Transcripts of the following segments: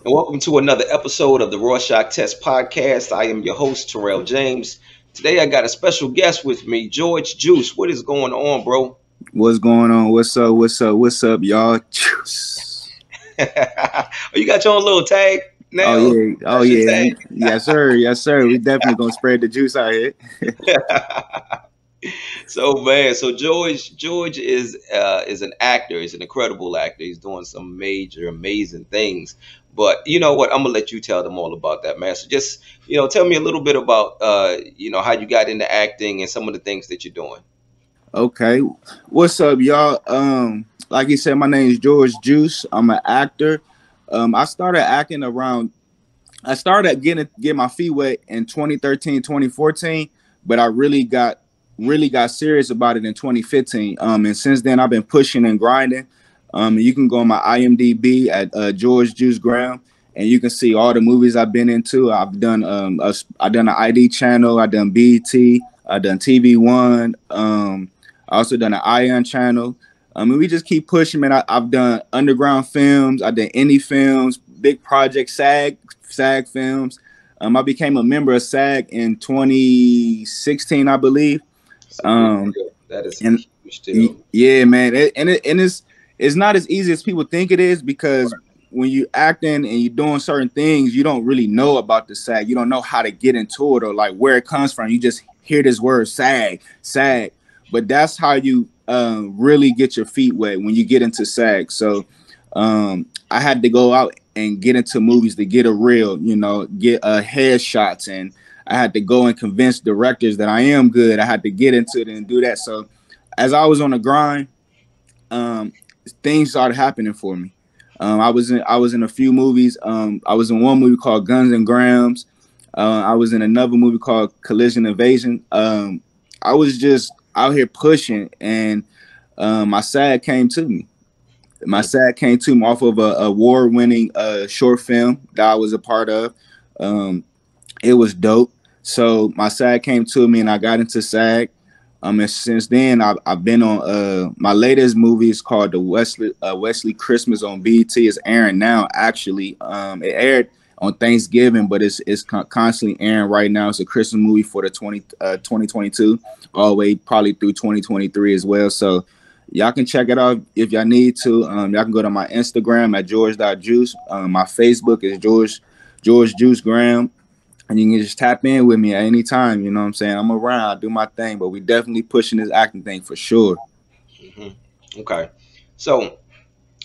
and welcome to another episode of the Rorschach Test Podcast. I am your host, Tyrell James. Today I got a special guest with me, George Juice. What is going on, bro? What's going on? What's up? What's up? What's up, y'all? Oh, you got your own little tag Oh now? yeah, oh That's your yeah, tag? yes sir, yes sir. We definitely gonna spread the juice out here. So George is an actor. He's an incredible actor. He's doing some major, amazing things. But you know what? I'm gonna let you tell them all about that, man. So just tell me a little bit about how you got into acting and some of the things that you're doing. Okay, what's up, y'all? Like you said, my name is George Juice. I'm an actor. I started acting around. I started getting my feet wet in 2013, 2014, but I really got serious about it in 2015. And since then I've been pushing and grinding. You can go on my IMDb at George Juice Graham, and you can see all the movies I've been into. I've done an ID channel. I've done BET. I've done TV1. I also done an Ion channel. And we just keep pushing, man. I've done underground films. I've done indie films, big projects, SAG films. I became a member of SAG in 2016, I believe. It's a big Um, deal. That is a and huge deal. yeah, man, it's not as easy as people think it is, because when you acting and you're doing certain things, you don't really know about the SAG. You don't know how to get into it or like where it comes from. You just hear this word SAG, SAG, but that's how you really get your feet wet when you get into SAG. So I had to go out and get into movies to get a reel, get headshots, and I had to go and convince directors that I am good. I had to get into it and do that. So as I was on the grind, um, things started happening for me. I was in a few movies. I was in one movie called Guns and Grams. I was in another movie called Collision Invasion. I was just out here pushing, and my SAG came to me. My Mm, SAG came to me off of a award-winning short film that I was a part of. Um, it was dope. So my SAG came to me, and I got into SAG. And since then, I've been on my latest movie is called the Wesley Christmas on BET. It's airing now. Actually, it aired on Thanksgiving, but it's constantly airing right now. It's a Christmas movie for the 2022, all the way probably through 2023 as well. So y'all can check it out if y'all need to. Y'all can go to my Instagram at george.juice. My Facebook is George Juice Graham, and you can just tap in with me at any time. You know what I'm saying? I'm around, I do my thing, but we definitely pushing this acting thing for sure. mhm. Okay. So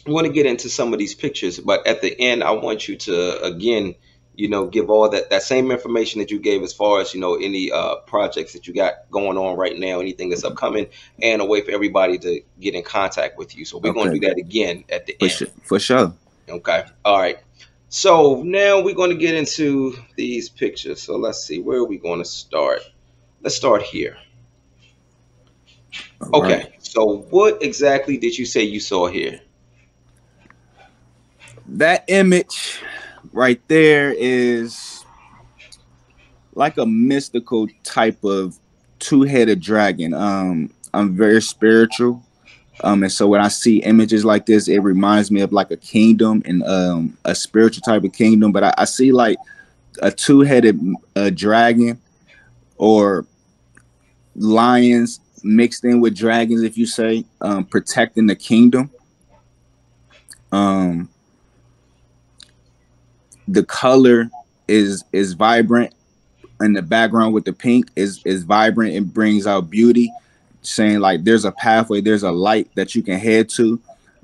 I want to get into some of these pictures, but at the end, I want you to again, give all that same information that you gave as far as any projects that you got going on right now, anything that's upcoming, and a way for everybody to get in contact with you. So we're going Okay, to do that again at the for end. sure, for sure. Okay. All right. So now we're going to get into these pictures. So let's see, where are we going to start? Let's start here. All right, Okay. So what exactly did you say you saw here? that image right there is like a mystical type of two-headed dragon. I'm very spiritual. And so when I see images like this, it reminds me of like a kingdom and a spiritual type of kingdom. But I see like a two-headed dragon, or lions mixed in with dragons, if you say, protecting the kingdom. Um, the color is vibrant, and the background with the pink is vibrant. It brings out beauty, saying like there's a pathway, there's a light that you can head to.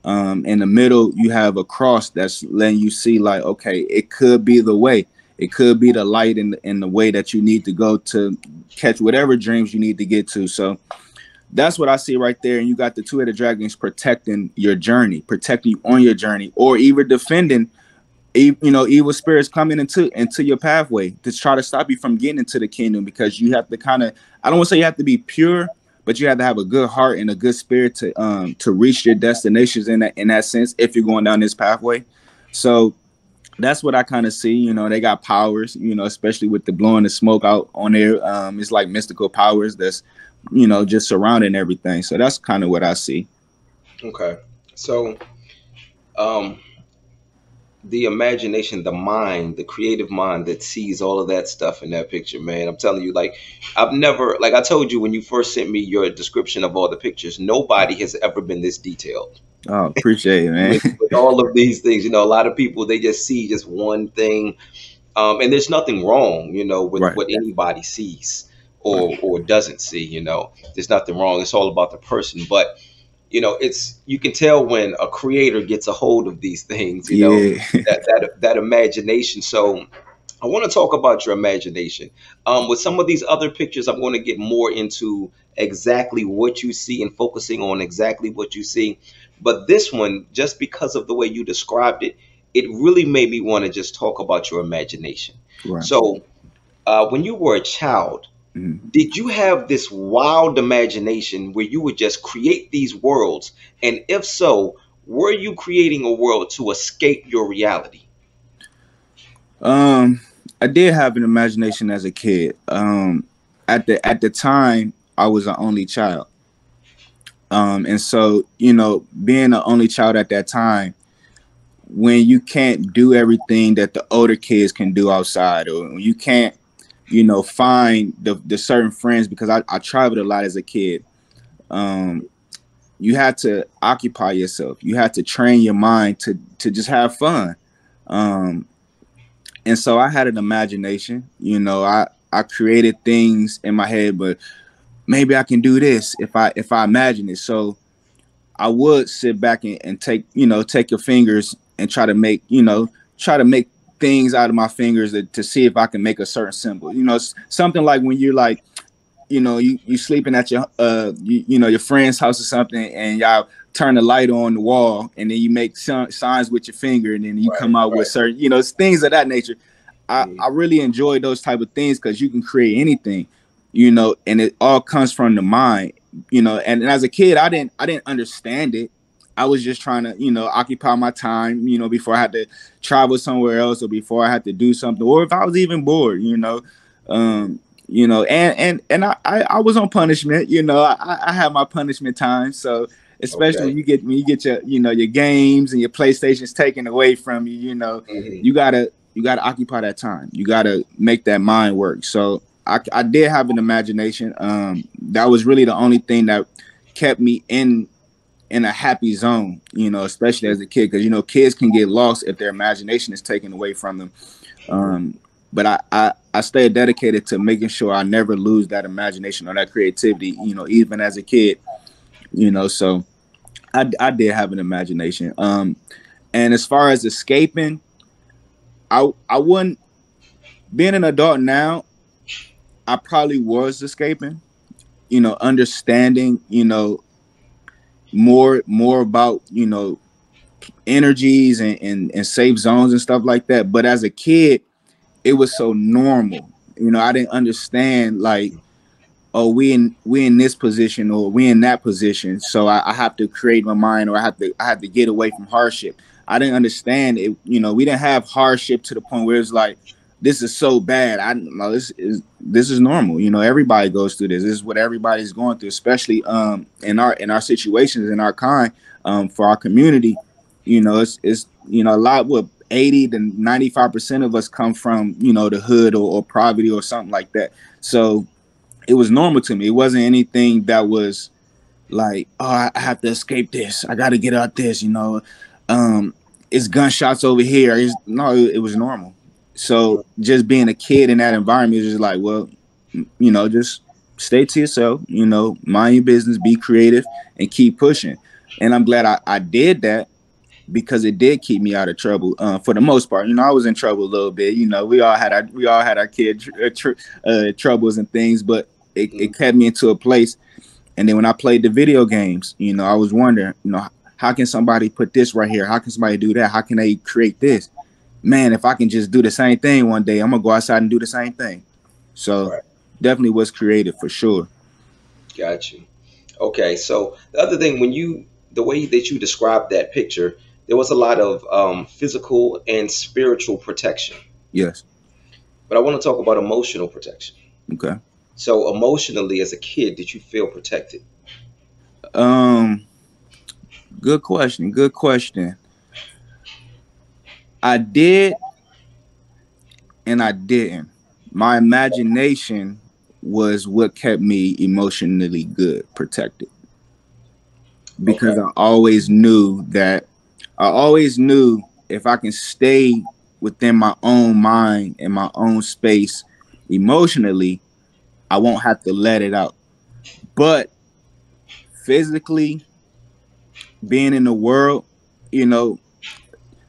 In the middle, you have a cross that's letting you see like, okay, it could be the way. It could be the light in the way that you need to go to catch whatever dreams you need to get to. So that's what I see right there. And you got the two-headed dragons protecting your journey, protecting you on your journey, or even defending evil spirits coming into your pathway to try to stop you from getting into the kingdom, because you have to kind of, I don't want to say you have to be pure, but you have to have a good heart and a good spirit to reach your destinations in that sense, if you're going down this pathway. So that's what I kind of see. They got powers, especially with the blowing the smoke out on there. It's like mystical powers that's just surrounding everything. So that's kind of what I see. Okay. So, um, the imagination, the mind, the creative mind that sees all of that stuff in that picture, man. I'm telling you, like, I've never, like I told you when you first sent me your description of all the pictures, nobody has ever been this detailed Oh, appreciate it, man. with all of these things. You know, a lot of people, they just see just one thing. And there's nothing wrong, with Right, what anybody sees right. or doesn't see. There's nothing wrong. It's all about the person. But it's, you can tell when a creator gets a hold of these things. Yeah. That imagination. So I want to talk about your imagination. With some of these other pictures, I'm going to get more into exactly what you see and focusing on exactly what you see. But this one, just because of the way you described it, it really made me want to just talk about your imagination. Right. So, when you were a child, Mhm. did you have this wild imagination where you would just create these worlds? And if so, were you creating a world to escape your reality? Um, I did have an imagination as a kid. At the time, I was an only child. And so being an only child at that time, when you can't do everything that the older kids can do outside, or when you can't, find the certain friends, because I traveled a lot as a kid. Um, you had to occupy yourself. You had to train your mind to just have fun. Um, and so I had an imagination. I created things in my head, but maybe I can do this if I imagine it. So I would sit back and take your fingers and try to make things out of my fingers to see if I can make a certain symbol. Something like when you're like, you sleeping at your friend's house or something, and y'all turn the light on the wall, and then you make signs with your finger, and then you Right, come out with right. certain, things of that nature. I Mhm. really enjoy those type of things because you can create anything, and it all comes from the mind. And as a kid, I didn't understand it. I was just trying to, occupy my time, before I had to travel somewhere else, or before I had to do something, or if I was even bored. And I was on punishment. I had my punishment time. So especially Okay. when you get your games and your PlayStations taken away from you, Hmm. you gotta occupy that time. You gotta make that mind work. So I did have an imagination. That was really the only thing that kept me in a happy zone. Especially as a kid, because kids can get lost if their imagination is taken away from them. Hmm. But I stayed dedicated to making sure I never lose that imagination or that creativity. Even as a kid. So I did have an imagination. And as far as escaping, I wouldn't. Being an adult now, I probably was escaping. Understanding. More about energies and safe zones and stuff like that. But as a kid, it was so normal. I didn't understand, like, oh, we in this position, or we in that position, so I have to create my mind, or I have to get away from hardship. I didn't understand it. We didn't have hardship to the point where it's like, this is so bad. I no, this is normal. Everybody goes through this. This is what everybody's going through, especially in our situations, in our kind, for our community. It's a lot. What, 80 to 95% of us come from the hood, or poverty, or something like that. So it was normal to me. It wasn't anything that was like, oh, I have to escape this. I got to get out this. Um, it's gunshots over here. No, it was normal. So just being a kid in that environment is just like, well, just stay to yourself. Mind your business, be creative, and keep pushing. And I'm glad I did that, because it did keep me out of trouble, for the most part. I was in trouble a little bit. We all had our kid troubles and things, but it kept me into a place. And then when I played the video games, I was wondering, how can somebody put this right here? How can somebody do that? How can they create this? Man, if I can just do the same thing one day, I'm gonna go outside and do the same thing. So Right. definitely was creative for sure. Got you. Okay, so the other thing, the way that you described that picture, there was a lot of physical and spiritual protection. Yes. But I want to talk about emotional protection. Okay. So, emotionally, as a kid, did you feel protected? Um. Good question. Good question. I did and I didn't. My imagination was what kept me emotionally good, protected, Okay. because I always knew if I can stay within my own mind and my own space emotionally, I won't have to let it out. But physically, being in the world, you know,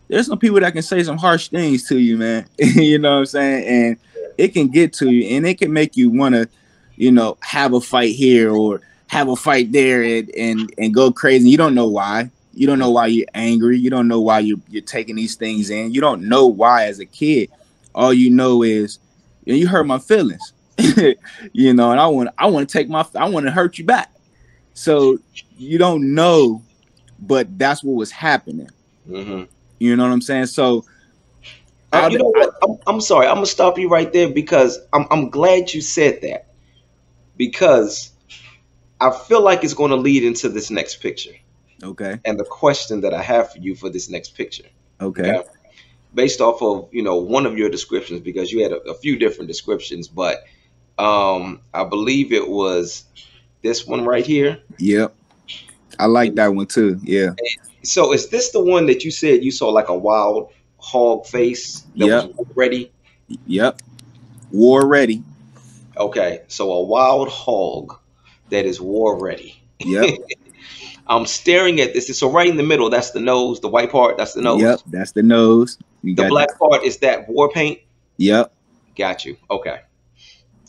there's some people that can say some harsh things to you, man. You know what I'm saying? And it can get to you and it can make you want to, have a fight here or have a fight there and go crazy. You don't know why. You don't know why you're angry. You don't know why you're taking these things in. You don't know why as a kid. All you know is you hurt my feelings. And I want to hurt you back. So you don't know, but that's what was happening. Mm-hmm. You know what I'm saying? So You know what? I'm sorry. I'm gonna stop you right there because I'm glad you said that because I feel like it's going to lead into this next picture okay, and the question that I have for you for this next picture. okay, Okay, based off of one of your descriptions because you had a few different descriptions, but I believe it was this one right here. yep. I like And that one too. Yeah, so is this the one that you said you saw like a wild hog face that was yep, ready? yep. War ready. Okay, so a wild hog that is war ready. Yep, I'm staring at this. So right in the middle, that's the nose. The white part, that's the yep. nose. That's the nose. You The got. black part is that war paint. Yep. Got you. Okay.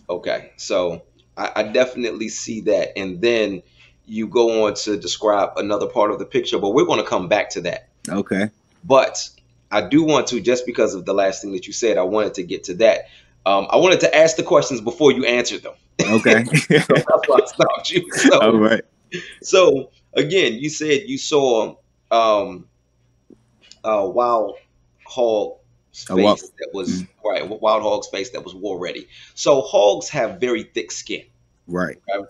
Okay. So I definitely see that. And then you go on to describe another part of the picture, but we're going to come back to that. Okay. But I do want to, just because of the last thing that you said, I wanted to get to that. I wanted to ask the questions before you answered them. Okay. So that's why I stopped you. All right. So again, you said you saw um, wild hog Well. face that was right, wild hog's face that was war ready. So hogs have very thick skin. Right. Okay?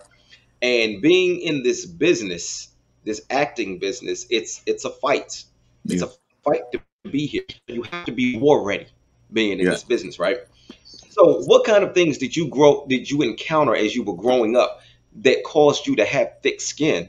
And being in this business, this acting business, it's a fight. It's Yeah. a fight to be here. You have to be war ready being in Yeah. this business, right? So what kind of things did you encounter as you were growing up that caused you to have thick skin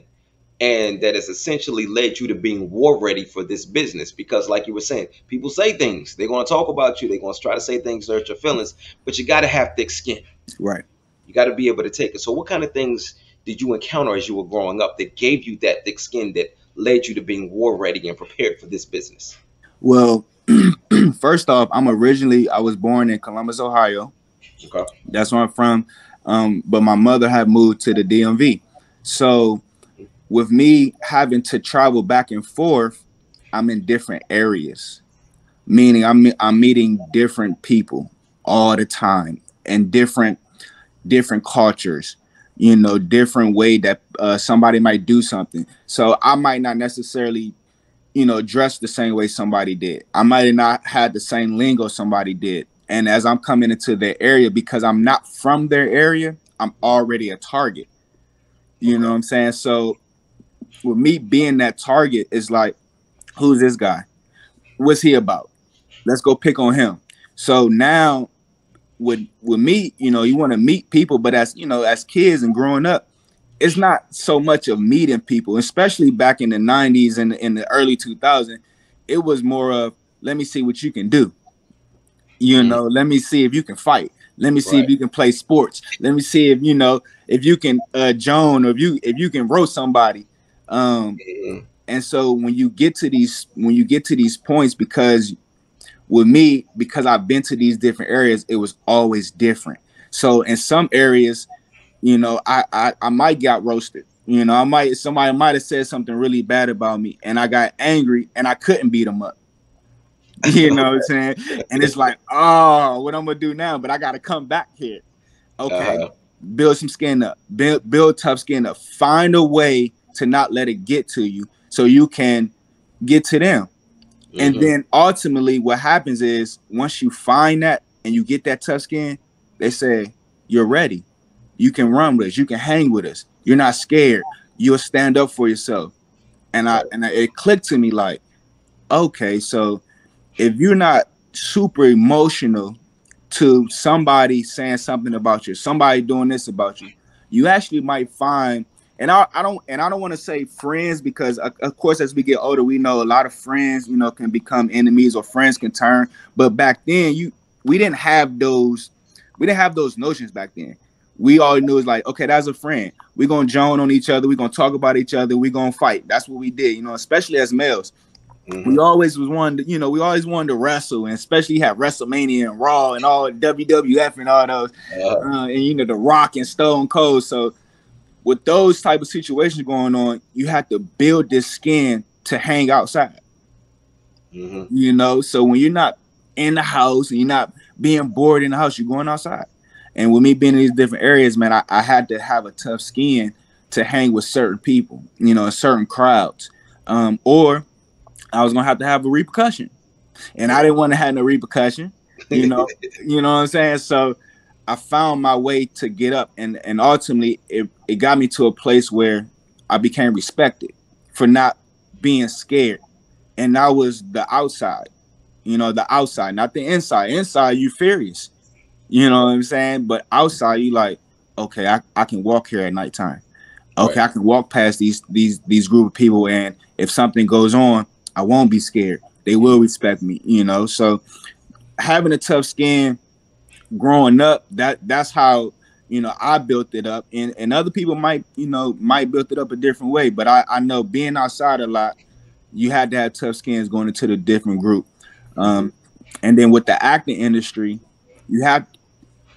and that has essentially led you to being war ready for this business? Because like you were saying, people say things, they're going to talk about you, they're going to try to say things that hurt your feelings, but you got to have thick skin. Right. You got to be able to take it. So what kind of things did you encounter as you were growing up that gave you that thick skin that led you to being war ready and prepared for this business? Well, first off, I was born in Columbus, Ohio. Okay. That's where I'm from. But my mother had moved to the DMV. So with me having to travel back and forth, I'm in different areas. Meaning I'm meeting different people all the time and different cultures, different way that somebody might do something. So I might not necessarily, dress the same way somebody did. I might have not had the same lingo somebody did. And as I'm coming into their area, because I'm not from their area, I'm already a target. You know Okay. what I'm saying? So with me being that target is like, who's this guy? What's he about? Let's go pick on him. So now with me, you want to meet people, but as kids and growing up, it's not so much of meeting people, especially back in the 90s and in the early 2000s. It was more of, let me see what you can do. Mm, Let me see if you can fight. Let me see if right. you can play sports. Let me see if you can Joan, or if you can roast somebody. Mhm. And so when you get to these points, because with me, because I've been to these different areas, it was always different. So in some areas, I might got roasted. Somebody might have said something really bad about me, and I got angry, and I couldn't beat them up. You know what I'm saying? And it's like, oh, what I'm gonna do now? But I gotta come back here. Okay, Uh-huh. build some skin up, build tough skin up. Find a way to not let it get to you, so you can get to them. And Hmm. then ultimately, what happens is once you find that and you get that tough skin, they say, you're ready. You can run with us. You can hang with us. You're not scared. You'll stand up for yourself. And Right. it clicked to me like, okay, so if you're not super emotional to somebody saying something about you, somebody doing this about you, you actually might find. And I don't want to say friends because of course as we get older we know a lot of friends can become enemies or friends can turn. But back then we didn't have those notions back then. We all knew it's like, okay, that's a friend. We're gonna joan on each other. We're gonna talk about each other. We're gonna fight. That's what we did. Especially as males we Mm-hmm. always was wanted, we always wanted to wrestle, and especially have WrestleMania and Raw and all WWF and all those, Uh, and The Rock and Stone Cold. So with those type of situations going on, you have to build this skin to hang outside. mm-hmm. So when you're not in the house and you're not being bored in the house, you're going outside. And with me being in these different areas, man, I had to have a tough skin to hang with certain people, in certain crowds, or I was gonna have to have a repercussion, and I didn't want to have no repercussion. You know, you know what I'm saying. So I found my way to get up, and ultimately it got me to a place where I became respected for not being scared, and that was the outside. The outside, not the inside. Inside, you furious. You know what I'm saying? But outside, you like, okay, I can walk here at nighttime. Okay, Right. I can walk past these group of people, and if something goes on, I won't be scared. They will respect me. So having a tough skin growing up, that's how I built it up, and other people might build it up a different way. But I know being outside a lot, you had to have tough skins going into the different group. Mm-hmm. Um, and then with the acting industry, you have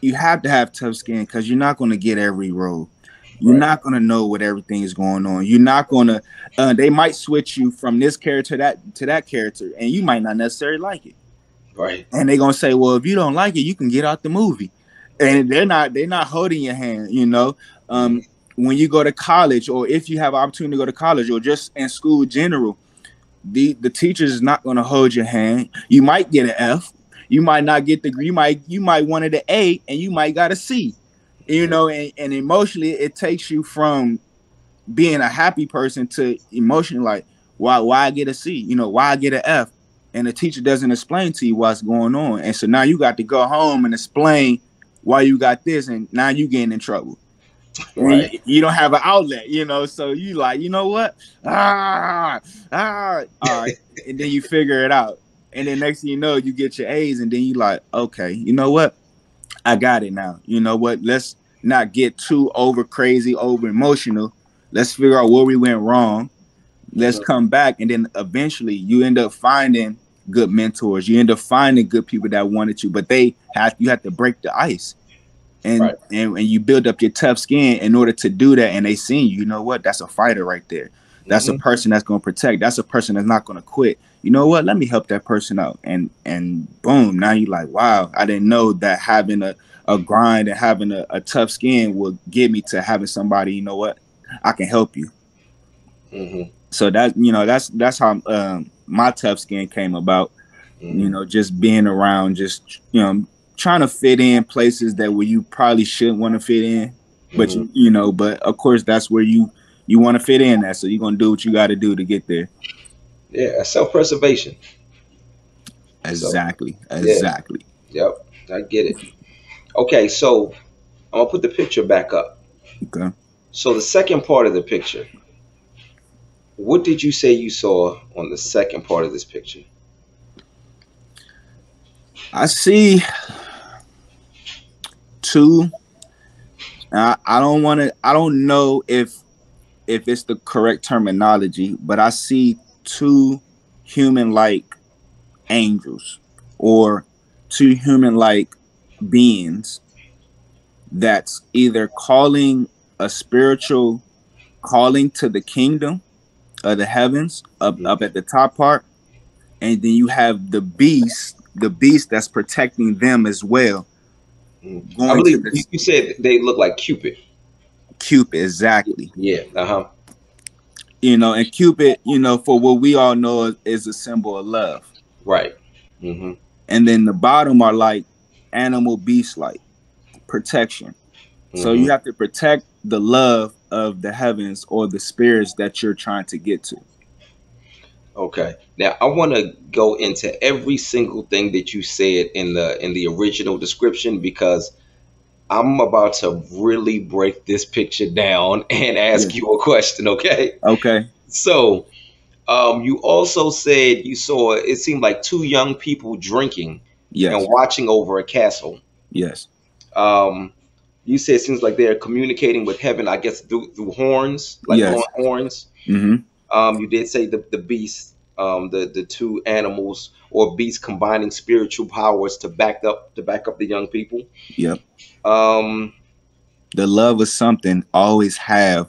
you have to have tough skin because you're not going to get every role. You're Right. not going to know what everything is going on. You're not going to. They might switch you from this character to that character, and you might not necessarily like it. Right. And they're gonna say, "Well, if you don't like it, you can get out the movie." And they're not holding your hand. Mm-hmm. Um, when you go to college, or if you have an opportunity to go to college, or just in school in general, the teachers is not going to hold your hand. You might get an F. You might not get the. You might wanted an A, and you might got a C. And emotionally, it takes you from being a happy person to emotionally like, why I get a C? Why I get an F? And the teacher doesn't explain to you what's going on. And so now you got to go home and explain why you got this, and now you getting in trouble. And Right. you don't have an outlet. So you like, you know what? All right. And then you figure it out. And then next thing you know, you get your A's, and then you like, okay, you know what? I got it now. You know what? Let's not get too over crazy, over emotional. Let's figure out where we went wrong. Let's Mm-hmm. come back, and then eventually you end up finding good mentors. You end up finding good people that wanted you, but you have to break the ice, and Right. and you build up your tough skin in order to do that. And they see you. You know what? That's a fighter right there. That's a Mm-hmm. person that's going to protect. That's a person that's not going to quit. You know what? Let me help that person out. And boom, now you like, wow, I didn't know that having a grind and having a tough skin would get me to having somebody. You know what? I can help you. Mm-hmm. So that's how my tough skin came about. Mm-hmm. Just being around, just trying to fit in places that where you probably shouldn't want to fit in, but Mm-hmm. but of course that's where you want to fit in at. So you're gonna do what you got to do to get there. Yeah. Self-preservation. So Exactly, yeah. exactly. Yep. I get it. Okay. So I'm gonna put the picture back up. Okay, So the second part of the picture. What did you say you saw on the second part of this picture? I see two. I don't want to. I don't know if it's the correct terminology, but I see two human-like angels, or two human-like beings that's either calling a spiritual calling to the kingdom of the heavens up at the top part, and then you have the beast that's protecting them as well, I going to believe the you said they look like Cupid. Cupid exactly. Yeah. Uh huh. And Cupid, for what we all know is a symbol of love. Right. Mm-hmm. And then the bottom are like animal beast like protection. So Mm-hmm. you have to protect the love of the heavens or the spirits that you're trying to get to. Okay. Now I want to go into every single thing that you said in the original description because I'm about to really break this picture down and Yeah. ask you a question. Okay. Okay. So, you also said you saw it seemed like two young people drinking and Yes. watching over a castle. Yes. Um, you said it seems like they're communicating with heaven, I guess through horns, like blowing Yes. horns. Mm-hmm. You did say the beasts, the two animals or beasts combining spiritual powers to back up the young people. Yep. Um, The love of something always have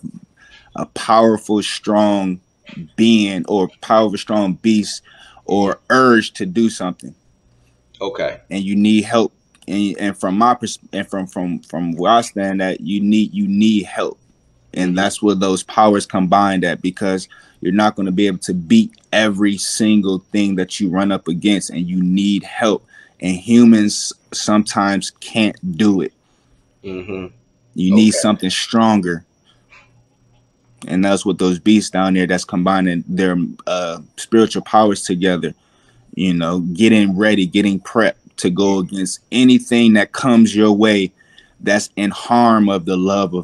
a powerful, strong being or powerful, strong beast mhm. or urge to do something, Okay. and you need help. And from my and from where I stand, that you need help, and Hmm. that's where those powers combined at, because you're not going to be able to beat every single thing that you run up against, and you need help. And humans sometimes can't do it. Hmm. You need Okay. something stronger, and that's what those beasts down there, that's combining their spiritual powers together, getting ready, getting prepped to go against anything that comes your way, that's in harm of the love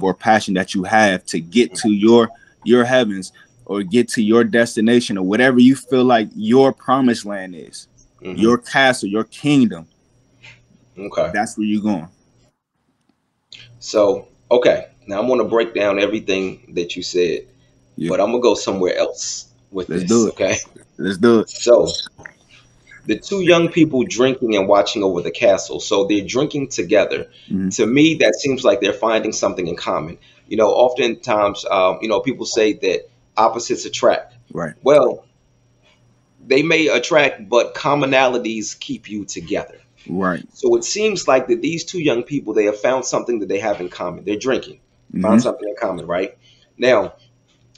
or passion that you have to get to your heavens, or get to your destination, or whatever you feel like your promised land is, Hmm. your castle, your kingdom. Okay. That's where you're going. So, okay. Now I'm going to break down everything that you said, Yeah. but I'm going to go somewhere else with Let's do this. it. Okay. Let's do it. So, the two young people drinking and watching over the castle. So they're drinking together. Hmm. To me, that seems like they're finding something in common. Oftentimes, people say that opposites attract. Right. Well, they may attract, but commonalities keep you together. Right. So it seems like that these two young people, they have found something that they have in common. They're drinking, Hmm. found something in common, right? Now,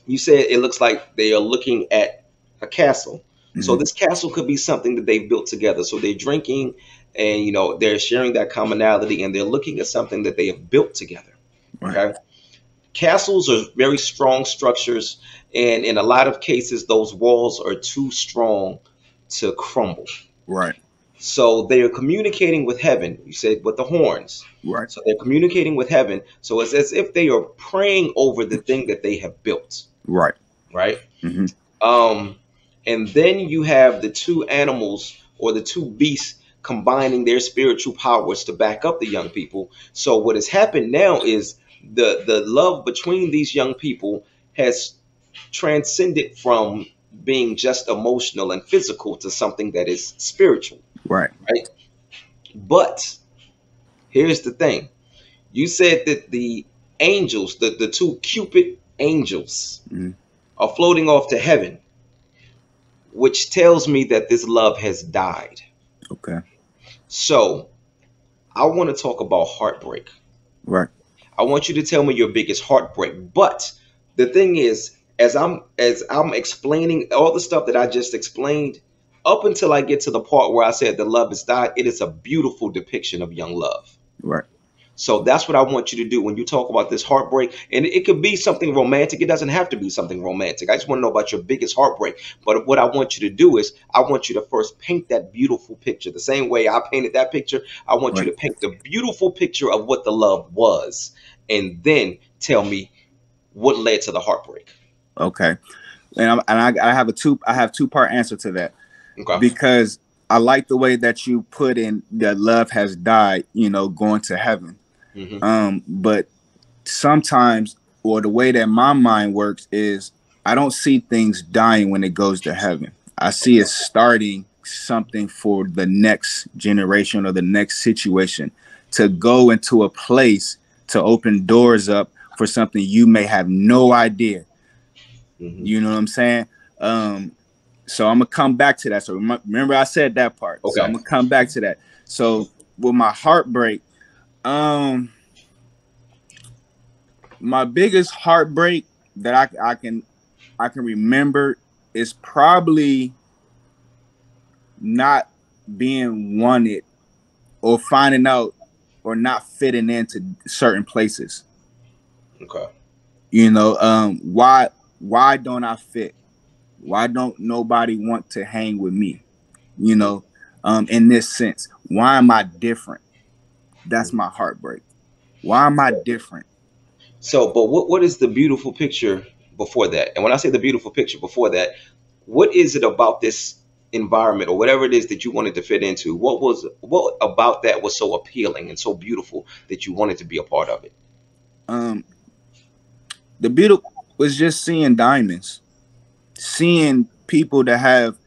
you said it looks like they are looking at a castle. So Hmm. this castle could be something that they've built together. So they're drinking and they're sharing that commonality and they're looking at something that they have built together. Right. Okay. Castles are very strong structures, and in a lot of cases, those walls are too strong to crumble. Right. So they are communicating with heaven. You said with the horns. Right. So they're communicating with heaven. So it's as if they are praying over the thing that they have built, Right. right? Hmm. Um, and then you have the two animals or the two beasts combining their spiritual powers to back up the young people. So what has happened now is the love between these young people has transcended from being just emotional and physical to something that is spiritual, Right. right? But here's the thing. You said that the angels, the two Cupid angels, Hmm. are floating off to heaven, which tells me that this love has died. Okay. So I want to talk about heartbreak. Right. I want you to tell me your biggest heartbreak. But the thing is, as I'm explaining all the stuff that I just explained, up until I get to the part where I said the love has died, it is a beautiful depiction of young love. Right. So that's what I want you to do when you talk about this heartbreak. And it could be something romantic. It doesn't have to be something romantic. I just want to know about your biggest heartbreak. But what I want you to do is I want you to first paint that beautiful picture. The same way I painted that picture, I want you Right. to paint the beautiful picture of what the love was. And then tell me what led to the heartbreak. Okay. And I have a two-part answer to that, Okay. because I like the way that you put in that love has died, going to heaven. Hmm. But sometimes, or the way that my mind works is, I don't see things dying when it goes to heaven. I see it starting something for the next generation or the next situation, to go into a place, to open doors up for something you may have no idea. Hmm. You know what I'm saying? Um, so I'm gonna come back to that. So remember, I said that part. So I'm Okay. gonna come back to that. So with my heartbreak, um, my biggest heartbreak that I can remember is probably not being wanted, or finding out, or not fitting into certain places. Okay. Why don't I fit? Why don't nobody want to hang with me? You know, in this sense, why am I different? That's my heartbreak. Why am I different? So, but what is the beautiful picture before that? And when I say the beautiful picture before that, what is it about this environment or whatever it is that you wanted to fit into? What about that was so appealing and so beautiful that you wanted to be a part of it? Um, the beauty was just seeing diamonds, seeing people that have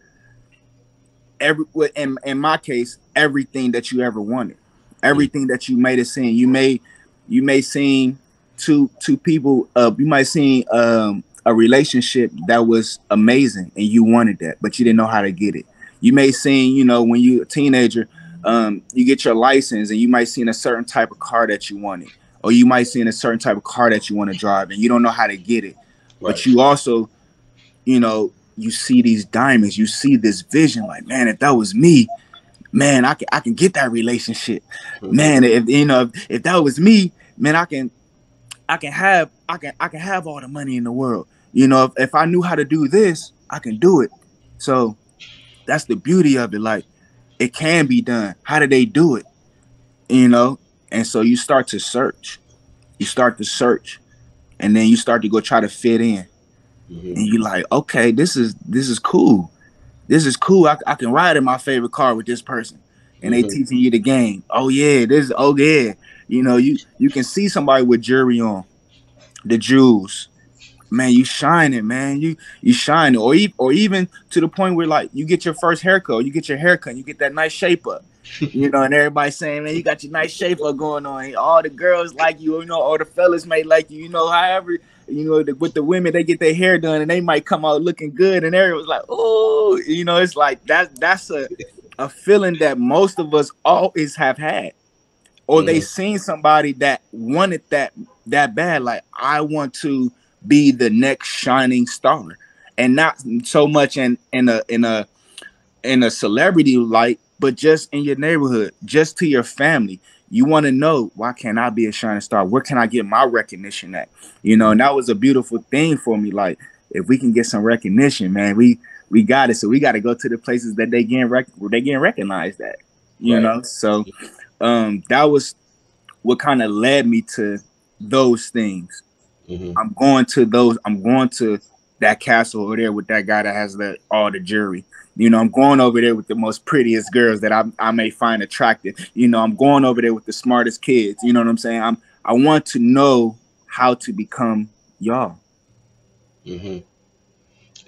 every, in my case, everything that you ever wanted, Mm, everything that you made it seem. You may seen two people. You might seen a relationship that was amazing and you wanted that, but you didn't know how to get it. You may seen, when you a teenager, you get your license and you might seen a certain type of car that you wanted, or you might seen a certain type of car that you want to drive and you don't know how to get it. But right. you also, you see these diamonds, you see this vision, like, man, if that was me, man, I can get that relationship. Hmm. Man, if that was me, man, I can have all the money in the world. If I knew how to do this, I can do it. So that's the beauty of it. Like, it can be done. How did they do it? You know? And so you start to search. You start to search. And then you start to go try to fit in. Hmm. And you like, okay, this is cool. This is cool. I can ride in my favorite car with this person. And they Hmm. teaching you the game. Oh yeah, oh yeah. You can see somebody with jewelry on, the jewels. Man, you shining, man. You shining. Or even to the point where, like, you get your first haircut, you get your haircut, you get that nice shape up. And everybody's saying, man, you got your nice shape up going on. All the girls like you, all the fellas may like you, however, with the women, they get their hair done and they might come out looking good, and everyone's like, oh, it's like that's a feeling that most of us always have had, or they Hmm. seen somebody that wanted that bad. Like, I want to be the next shining star, and not so much in a celebrity light, but just in your neighborhood, just to your family. You want to know, why can't I be a shining star? Where can I get my recognition at? And that was a beautiful thing for me. Like, if we can get some recognition, man, we got it. So we got to go to the places that where they getting recognized at. Right. So that was what kind of led me to those things. Hmm. I'm going to that castle over there with that guy that has all the jewelry. I'm going over there with the most prettiest girls that I may find attractive. I'm going over there with the smartest kids. You know what I'm saying? I want to know how to become y'all. Hmm.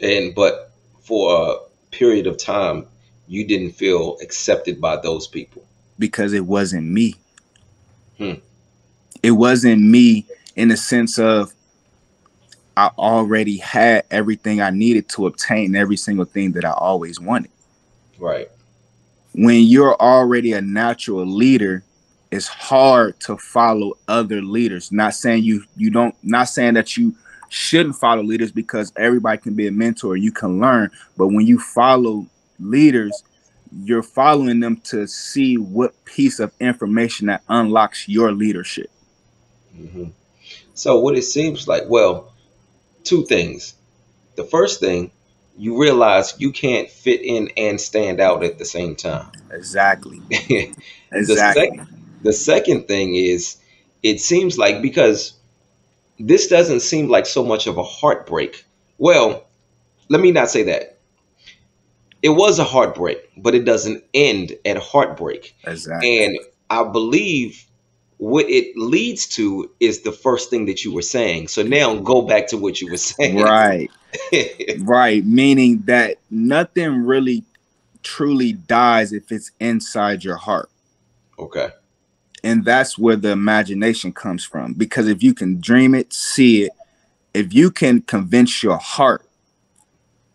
And but for a period of time, you didn't feel accepted by those people. Because it wasn't me. Hmm. It wasn't me in the sense of, I already had everything I needed to obtain every single thing that I always wanted. Right. When you're already a natural leader, it's hard to follow other leaders. Not saying you don't, not saying that you shouldn't follow leaders, because everybody can be a mentor, you can learn. But when you follow leaders, you're following them to see what piece of information that unlocks your leadership. Hmm. So what it seems like, well, two things. The first thing, you realize you can't fit in and stand out at the same time. Exactly. the sec Exactly. the second thing is, it seems like, because this doesn't seem like so much of a heartbreak. Well, let me not say that. It was a heartbreak, but it doesn't end at heartbreak. Exactly. And I believe what it leads to is the first thing that you were saying. So now go back to what you were saying. Right. Right. Meaning that nothing really truly dies if it's inside your heart. Okay. And that's where the imagination comes from. Because if you can dream it, see it, if you can convince your heart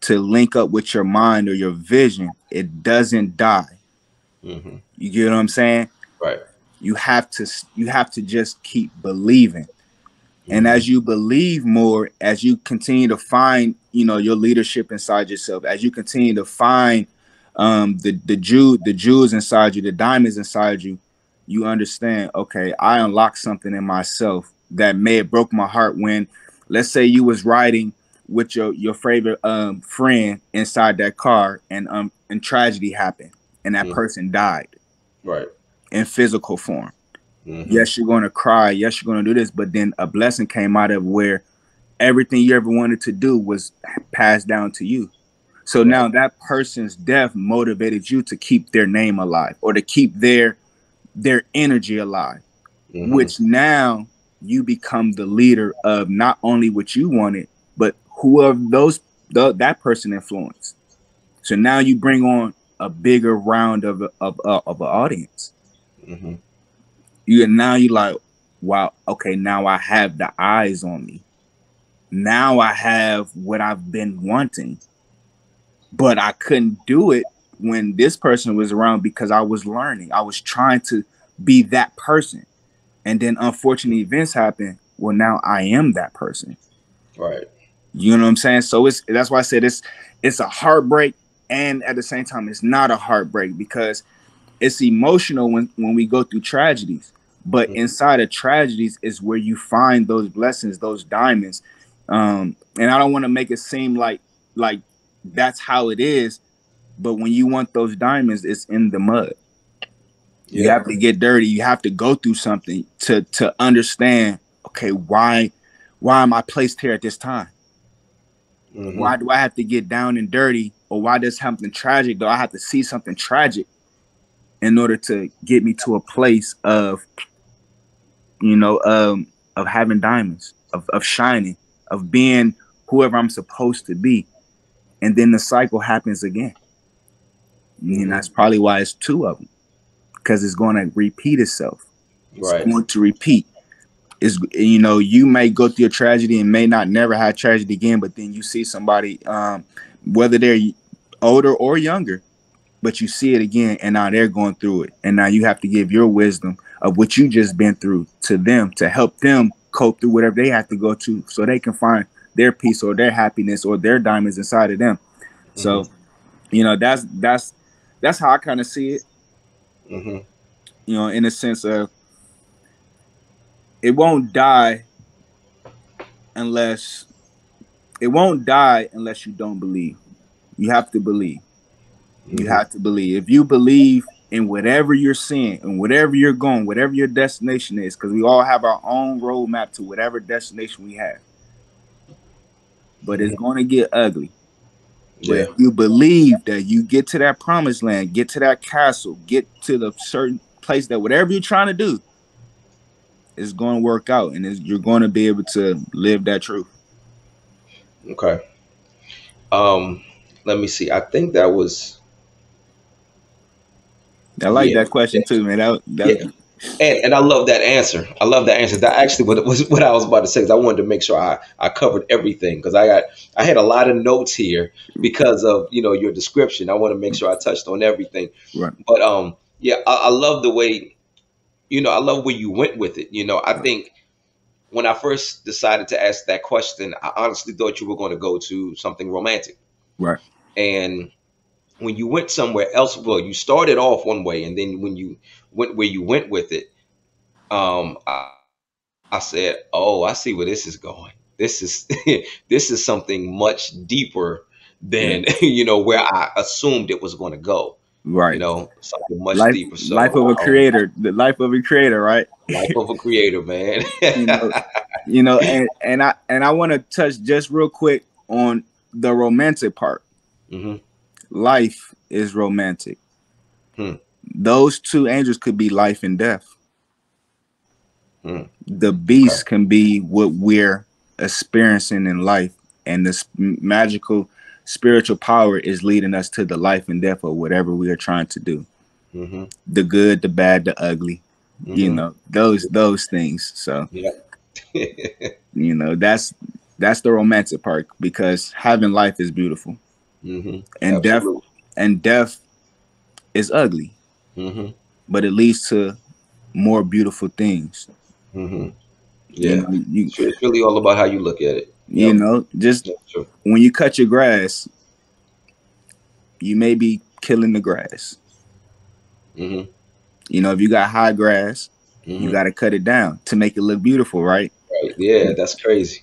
to link up with your mind or your vision, it doesn't die. Hmm. You get what I'm saying? Right. You have to just keep believing. And Hmm. as you believe more, as you continue to find, your leadership inside yourself, as you continue to find the jewels inside you, the diamonds inside you, you understand, okay, I unlocked something in myself that may have broke my heart when, let's say, you was riding with your favorite friend inside that car, and tragedy happened, and that Mm. person died Right. in physical form. Mm-hmm. Yes, you're going to cry. Yes, you're going to do this, but then a blessing came out of where everything you ever wanted to do was passed down to you. So Right. now that person's death motivated you to keep their name alive, or to keep their energy alive, Mm-hmm. which now you become the leader of not only what you wanted, but whoever that person influenced. So now you bring on a bigger round of an audience. Mm-hmm. You like, wow, okay, now I have the eyes on me. Now I have what I've been wanting, but I couldn't do it when this person was around because I was learning. I was trying to be that person. And then unfortunate events happen. Well, now I am that person. Right. You know what I'm saying? So that's why I said it's a heartbreak, and at the same time, it's not a heartbreak because it's emotional when we go through tragedies. But inside of tragedies is where you find those blessings, those diamonds. And I don't want to make it seem like that's how it is. But when you want those diamonds, it's in the mud. You Yeah. have to get dirty. You have to go through something to understand. Okay, why am I placed here at this time? Mm-hmm. Why do I have to get down and dirty, or why does something tragic? Do I have to see something tragic in order to get me to a place of you know of having diamonds, of shining, of being whoever I'm supposed to be, and then the cycle happens again. And Mm-hmm. that's probably why it's two of them, because it's going to repeat itself. It's Right. going to repeat. Is you may go through a tragedy and may not never have tragedy again, but then you see somebody, whether they're older or younger, but you see it again, and now they're going through it, and now you have to give your wisdom of what you just been through to them to help them cope through whatever they have to go to, so they can find their peace or their happiness or their diamonds inside of them. Mm-hmm. So that's how I kind of see it. Mm-hmm. In a sense of it won't die unless it won't die unless you don't believe. You have to believe. You Mm-hmm. have to believe. If you believe in whatever you're seeing and whatever you're going, whatever your destination is, because we all have our own roadmap to whatever destination we have. But it's Mm-hmm. going to get ugly. But Yeah. if you believe that you get to that promised land, get to that castle, get to the certain place that whatever you're trying to do is going to work out, and you're going to be able to live that truth. Okay. Um, Let me see. I think that was I like yeah. that question too, man. Yeah. That And I love that answer. I love that answer. That actually was what I was about to say. 'Cause I wanted to make sure I covered everything because I had a lot of notes here because of your description. I want to make sure I touched on everything. right, But yeah, I love the way I love where you went with it. I right, think when I first decided to ask that question, I honestly thought you were going to go to something romantic. right, And when you went somewhere else, well, you started off one way, and then when you went where you went with it, I said, "Oh, I see where this is going. This is this is something much deeper yeah, than where I assumed it was going to go. right. Something much Life, deeper. life So, of a creator, the life of a creator, right? life of a creator, man. you know, and I want to touch just real quick on the romantic part. Hmm. Life is romantic. Hmm. Those two angels could be life and death. Hmm. The Okay. beast can be what we're experiencing in life, and this magical spiritual power is leading us to the life and death of whatever we are trying to do. Hmm. The good, the bad, the ugly. Hmm. Those things. So Yeah. that's the romantic part, because having life is beautiful, Hmm. and death Absolutely. and death is ugly, Hmm. but it leads to more beautiful things. Hmm. You Yeah. know, you It's really all about how you look at it. you Yep. know, just That's true. when you cut your grass, you may be killing the grass. Hmm. If you got high grass, you Hmm. got to cut it down to make it look beautiful, right? Right. Yeah, that's crazy.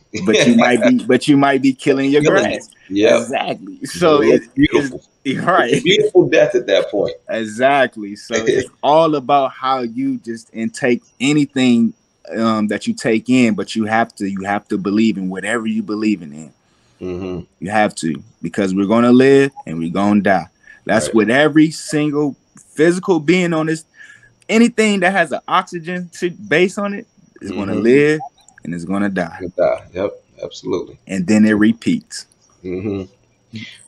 but you might be killing your Killing you. grass. Yep. Exactly. So It it looks is beautiful. It's a right. beautiful death at that point. Exactly. So it's all about how you just intake anything that you take in, but you have to believe in whatever you believe in. Hmm. You have to, because we're gonna live and we're gonna die. That's Right. what every single physical being on this, anything that has an oxygen base on it is gonna Hmm. live and is gonna die. Yep. Absolutely. And then it repeats. Hmm.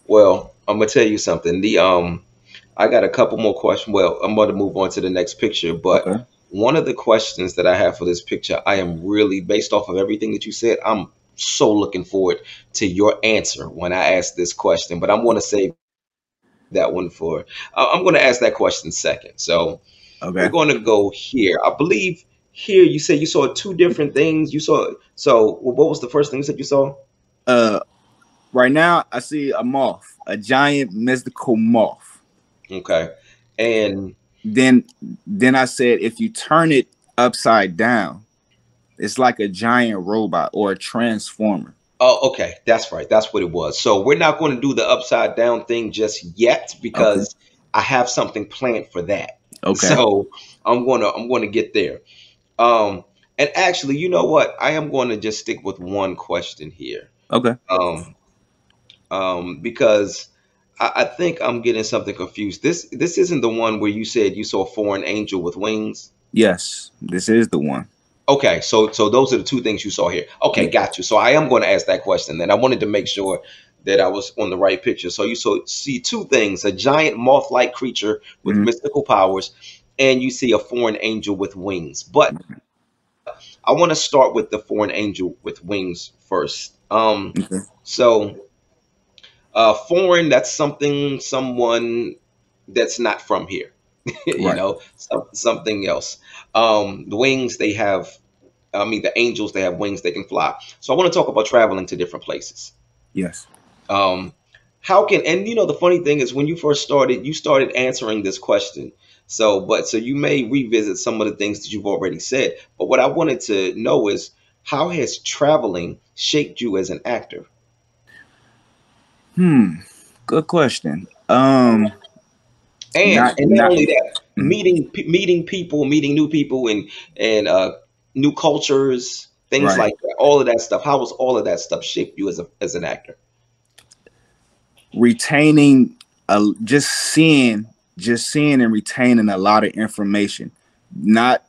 Well, I'm gonna tell you something. I got a couple more questions. Well, I'm going to move on to the next picture, but Okay. one of the questions that I have for this picture, I am really based off of everything that you said. I'm so looking forward to your answer when I ask this question, but I'm going to save that one for. I'm going to ask that question second. So we're Okay. going to go here. I believe here you said you saw two different things. You saw. So what was the first thing you said you saw? Uh right now I see a moth, a giant mystical moth. Okay, and Then then I said if you turn it upside down, it's like a giant robot or a transformer. oh, okay, that's right. That's what it was. So we're not going to do the upside down thing just yet Okay. because I have something planned for that. Okay. So I'm gonna get there. Um, and actually, you know what? I am going to just stick with one question here. Okay. Um, because I think I'm getting something confused. This isn't the one where you said you saw a foreign angel with wings. Yes, this is the one. Okay, so those are the two things you saw here. Okay, Yeah. got you. So I am going to ask that question. Then I wanted to make sure that I was on the right picture. So you see two things: a giant moth-like creature with Hmm. mystical powers, and you see a foreign angel with wings. But I want to start with the foreign angel with wings first. Okay. So foreign, that's someone that's not from here. Right. Something else. The wings they have. I mean, the angels, they have wings, they can fly. So I want to talk about traveling to different places. Yes. Um, how can, and the funny thing is when you first started, you started answering this question. So you may revisit some of the things that you've already said. But what I wanted to know is how has traveling shaped you as an actor? Hmm. Good question. And Not not not. only that, Mhm. meeting people, meeting new people, and new cultures, things Right. like that. All of that stuff. How was all of that stuff shaped you as an actor? Retaining just seeing and retaining a lot of information, not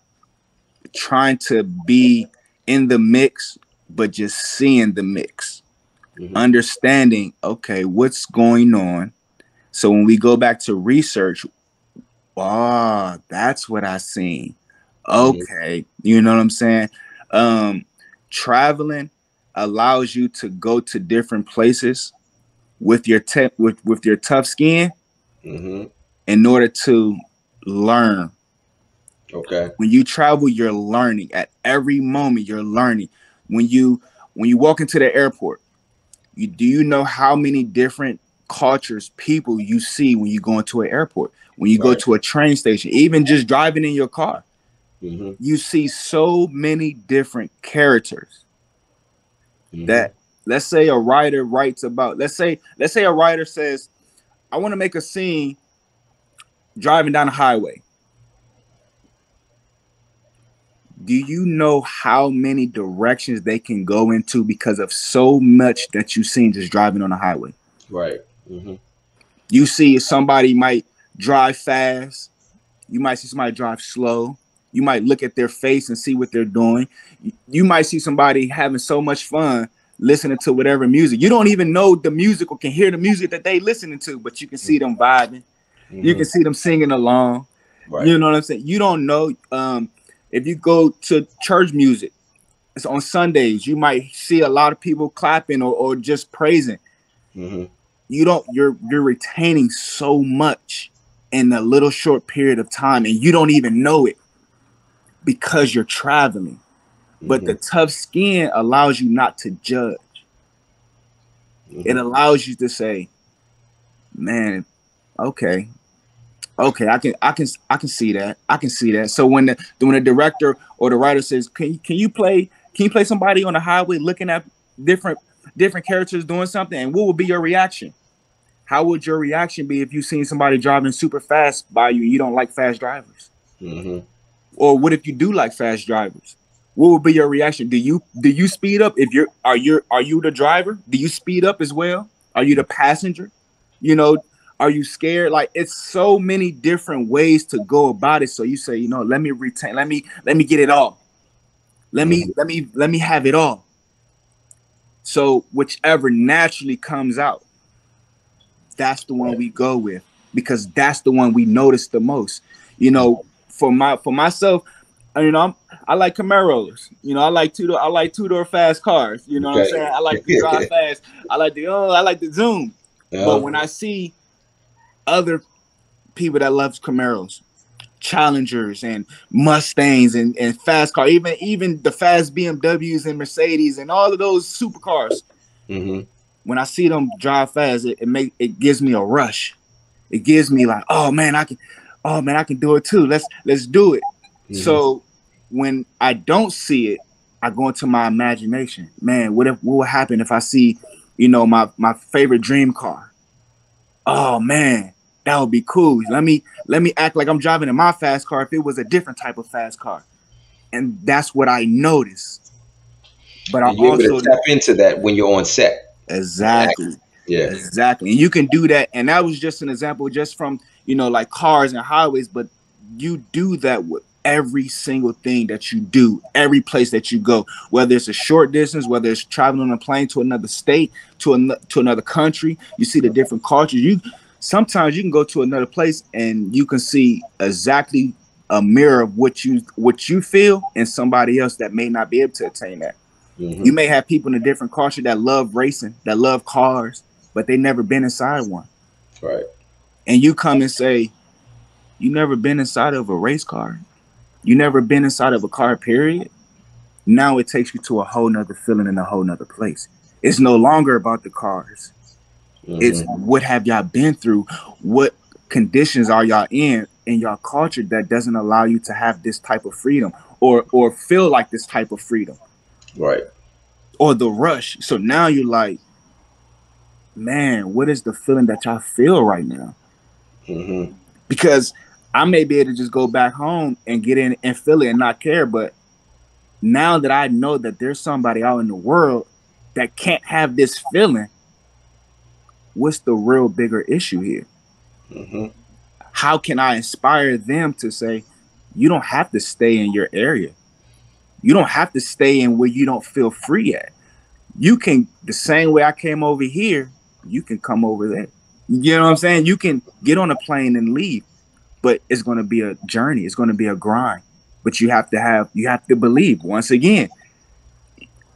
trying to be in the mix, but just seeing the mix, Hmm. understanding, okay, what's going on. So when we go back to research, that's what I seen. Hmm. Okay, you know what I'm saying? Um, Traveling allows you to go to different places with with your tough skin Hmm. in order to learn. Okay. When you travel, you're learning. At every moment, you're learning. When you walk into the airport, you know how many different cultures, people you see when you go into an airport, when you go Right. to a train station, even just driving in your car, Hmm. you see so many different characters Hmm. that, let's say a writer writes about, let's say a writer says, I want to make a scene driving down a highway. Do you know how many directions they can go into because of so much that you've seen just driving on the highway? Right. Hmm. You see somebody might drive fast, you might see somebody drive slow, you might look at their face and see what they're doing. You might see somebody having so much fun listening to whatever music. You don't even know the music or can hear the music that they listening to, but you can see them vibing. You Hmm. can see them singing along. Right. You know what I'm saying? You don't know if you go to church music, it's on Sundays, you might see a lot of people clapping or just praising. Hmm. You're retaining so much in a little short period of time and you don't even know it because you're traveling. But Hmm. the tough skin allows you not to judge. It Hmm. allows you to say, man, okay, okay, I can see that. I can see that. So when the director or the writer says, can you play Can you play somebody on the highway looking at different different characters doing something, and what would be your reaction? How would your reaction be if you seen somebody driving super fast by you and you don't like fast drivers? Hmm. Or what if you do like fast drivers? What would be your reaction? Do you speed up if are you the driver? Do you speed up as well? Are you the passenger? You know, are you scared? Like it's so many different ways to go about it. So you say, let me retain, let me get it all. Let me Hmm. let me let me have it all. So whichever naturally comes out, that's the one Right. we go with because that's the one we notice the most. For myself, I like Camaros. I like two door fast cars. You know what I'm Okay. saying? I like to drive fast. I like the zoom. But Yeah. when I see other people that loves Camaros, Challengers and Mustangs and fast car, even the fast BMWs and Mercedes and all of those supercars, Hmm. when I see them drive fast, it gives me a rush. It gives me like, oh man, I can do it too. Let's do it. Hmm. So when I don't see it, I go into my imagination. Man, what would happen if I see, my favorite dream car? Oh man, that would be cool. Let me act like I'm driving in my fast car if it was a different type of fast car. And that's what I notice. But I And you're able to also tap into that when you're on set. exactly. Yeah. Exactly. And you can do that. And that was just an example just from, like cars and highways, but you do that with every single thing that you do, every place that you go, whether it's a short distance, whether it's traveling on a plane to another state, to another country, you see the different cultures. Sometimes you can go to another place and you can see exactly a mirror of what you feel in somebody else that may not be able to attain that. Hmm. You may have people in a different culture that love racing, that love cars, but they never been inside one. Right. And you come and say, you never been inside of a race car. You never been inside of a car, period. Now it takes you to a whole nother feeling in a whole nother place. It's no longer about the cars. It's Hmm. what have y'all been through? What conditions are y'all in your culture that doesn't allow you to have this type of freedom or feel like this type of freedom Right. or the rush. So now you're like, man, what is the feeling that y'all feel right now? Hmm. Because I may be able to just go back home and get in and feel it and not care. But now that I know that there's somebody out in the world that can't have this feeling, what's the real bigger issue here? Hmm. How can I inspire them to say, you don't have to stay in your area? You don't have to stay in where you don't feel free at. You can, the same way I came over here, you can come over there. You know what I'm saying? You can get on a plane and leave, but it's going to be a journey. It's going to be a grind. But you have to believe once again,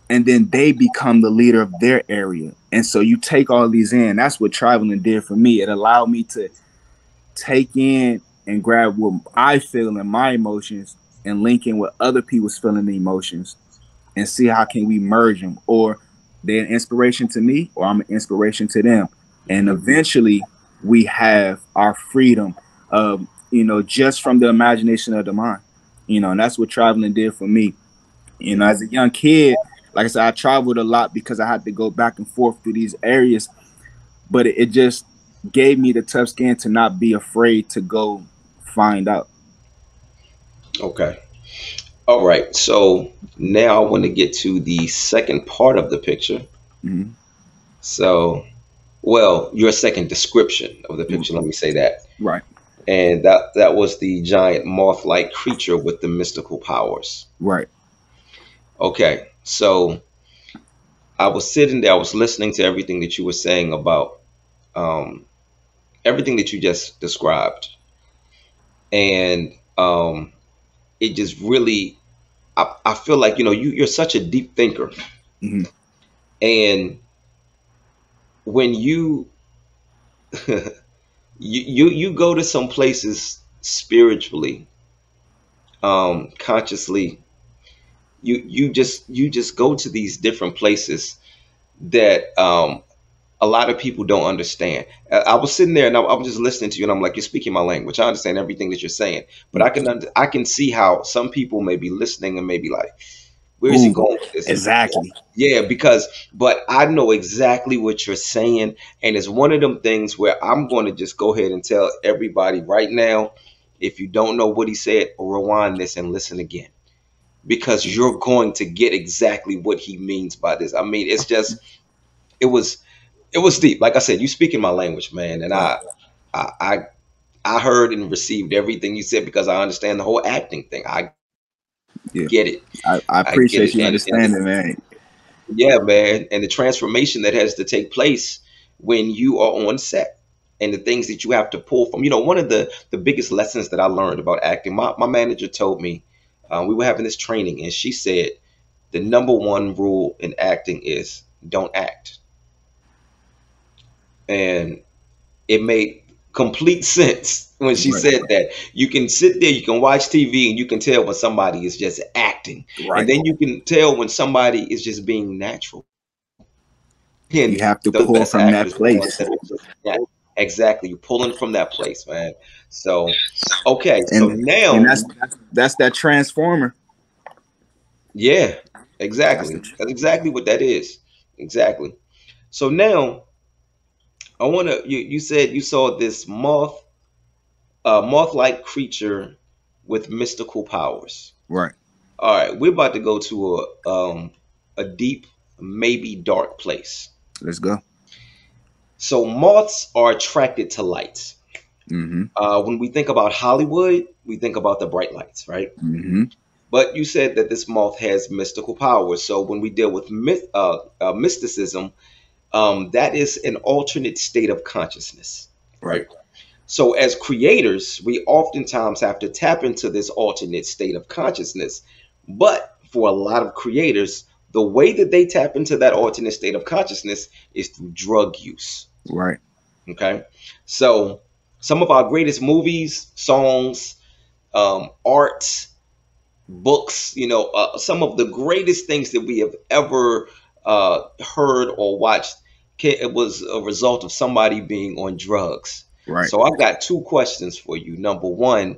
and then they become the leader of their area. And so you take all these in. That's what traveling did for me. It allowed me to take in and grab what I feel in my emotions and link in with other people's feeling and emotions and see how can we merge them, or they're an inspiration to me or I'm an inspiration to them. And Hmm. eventually we have our freedom, just from the imagination of the mind. And that's what traveling did for me. As a young kid, like I said, I traveled a lot because I had to go back and forth through these areas, but it just gave me the tough skin to not be afraid to go find out. Okay. All right. So now I want to get to the second part of the picture. Mhm. So, well, your second description of the picture, let me say that. Right, And that was the giant moth-like creature with the mystical powers. right. Okay. So I was sitting there, I was listening to everything that you were saying about um, everything that you just described. And it just really, I feel like, you're such a deep thinker. Hmm. And when you go to some places spiritually, consciously, you just go to these different places that a lot of people don't understand. I was sitting there and I was just listening to you, and I'm like, you're speaking my language. I understand everything that you're saying, but I can see how some people may be listening and maybe like, Where is he Ooh, going with this? exactly. Yeah, because but I know exactly what you're saying, and it's one of them things where I'm going to just go ahead and tell everybody right now, if you don't know what he said, rewind this and listen again, because you're going to get exactly what he means by this. I mean, it's just it was it was deep. Like I said, you speaking my language, man, and Right. I I I heard and received everything you said because I understand the whole acting thing. I Yeah. get it. I I get appreciate it. you And understanding, man. yeah, man, and the transformation that has to take place when you are on set and the things that you have to pull from. One of the biggest lessons that I learned about acting, my manager told me, we were having this training, and she said the number one rule in acting is don't act. And it made complete sense when she Right. said that. You can sit there, you can watch TV, and you can tell when somebody is just acting. And Right. then you can tell when somebody is just being natural. And You have to the pull best from that actors are the ones place. that are just exactly. You're pulling from that place, man. So, okay, so And now, that's that transformer. yeah, That's the exactly. That's exactly what that is. Exactly. So now, I want to. You said you saw this moth-like creature with mystical powers. right. All right, we're about to go to a deep, maybe dark place. Let's go. So moths are attracted to light. Mm-hmm. When we think about Hollywood, we think about the bright lights, right? Mm-hmm. But you said that this moth has mystical powers. So when we deal with mysticism, that is an alternate state of consciousness, Right. right? So as creators, we oftentimes have to tap into this alternate state of consciousness. But for a lot of creators, the way that they tap into that alternate state of consciousness is through drug use. Right. Okay. So some of our greatest movies, songs, art, books, some of the greatest things that we have ever heard or watched, it was a result of somebody being on drugs. Right. So I've got two questions for you. Number one,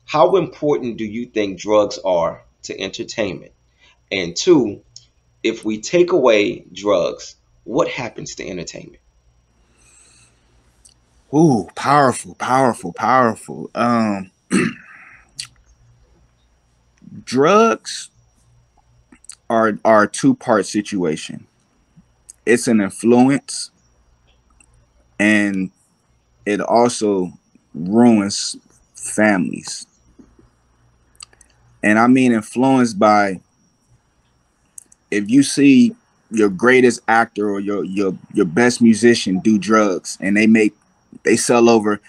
how important do you think drugs are to entertainment? And two, if we take away drugs, what happens to entertainment? Ooh, powerful, powerful, powerful. Drugs are a two-part situation. It's an influence, and it also ruins families. And I mean influenced by, if you see your greatest actor or your best musician do drugs, and they sell over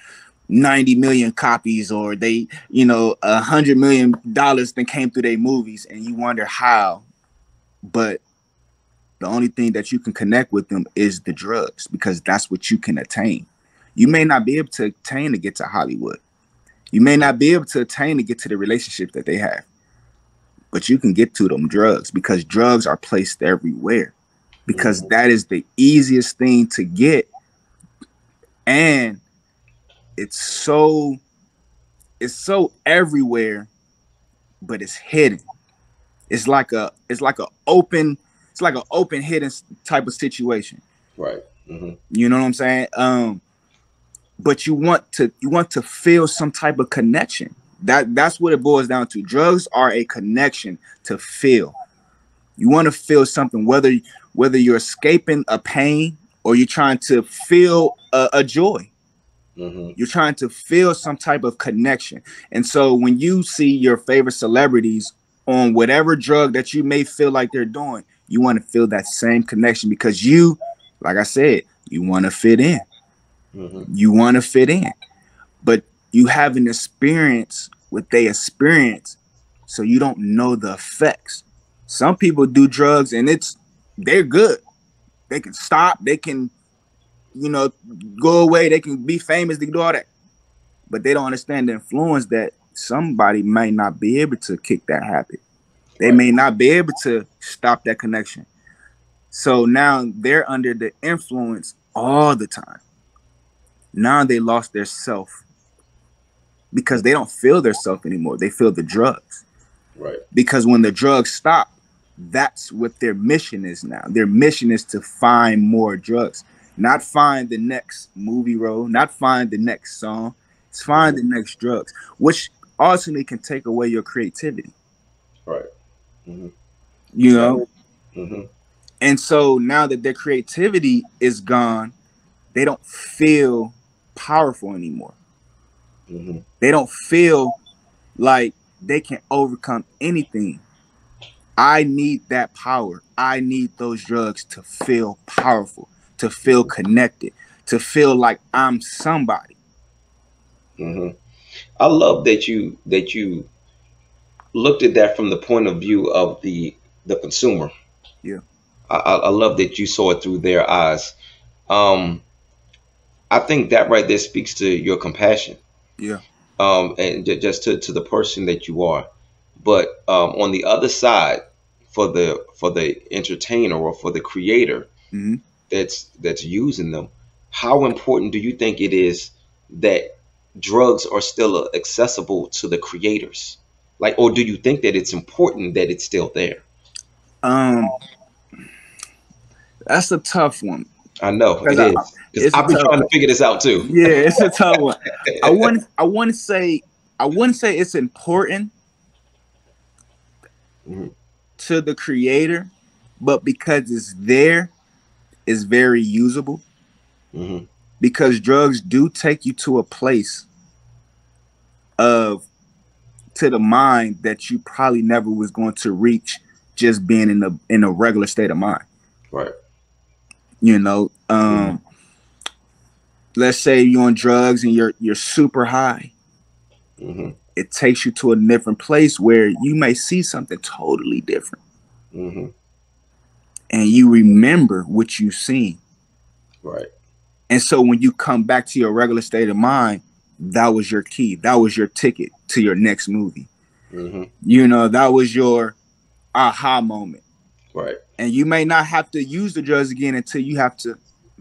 90 million copies, or they, $100 million that came through their movies, and you wonder how. But the only thing that you can connect with them is the drugs, because that's what you can attain. You may not be able to attain to get to Hollywood. You may not be able to attain to get to the relationship that they have, but you can get to them drugs, because drugs are placed everywhere, because Mhm. that is the easiest thing to get. And it's so it's so everywhere, but it's hidden. It's like an open hidden type of situation. Right. Hmm. You know what I'm saying? But you want to feel some type of connection. That's what it boils down to. Drugs are a connection to feel. You want to feel something, whether you're escaping a pain or you're trying to feel a joy. Hmm. You're trying to feel some type of connection. And so when you see your favorite celebrities on whatever drug that you may feel like they're doing, you want to feel that same connection, because like I said, you want to fit in. Hmm. You want to fit in. But you haven't experienced what they experience, so you don't know the effects. Some people do drugs and they're good. They can stop, they can, you know, go away, they can be famous, they can do all that. But they don't understand the influence that somebody might not be able to kick that habit. They Right. may not be able to stop that connection. So now they're under the influence all the time. Now they lost their self, because they don't feel their self anymore. They feel the drugs. Right. Because when the drugs stop, That's what their mission is now. Their mission is to find more drugs, not find the next movie role, not find the next song. It's find Hmm. the next drugs, which ultimately can take away your creativity. Right. Hmm. You Right. know, Hmm. and so now that their creativity is gone, they don't feel powerful anymore. Hmm. They don't feel like they can overcome anything. I need that power. I need those drugs to feel powerful, to feel connected, to feel like I'm somebody. Hmm. I love that you looked at that from the point of view of the consumer. Yeah, I love that you saw it through their eyes. Um, I think that right there speaks to your compassion, yeah. and just to the person that you are. But on the other side, for the entertainer or for the creator Hmm. that's using them, how important do you think it is that drugs are still accessible to the creators? Like, or do you think that it's important that it's still there? Um, that's a tough one I know because it is because it's a I've been tough. trying to figure this out too. Yeah, it's a tough one. I wouldn't say it's important Hmm. to the creator, but because it's there, it's very usable. Hmm. Because drugs do take you to a place of to the mind that you probably never was going to reach just being in a regular state of mind. Right. You know, Hmm. let's say you're on drugs and you're super high. Hmm. It takes you to a different place where you may see something totally different, Hmm. and you remember what you've seen. Right. And so when you come back to your regular state of mind, that was your key. That was your ticket to your next movie. Hmm. You know, that was your aha moment. Right. And you may not have to use the drugs again until you have to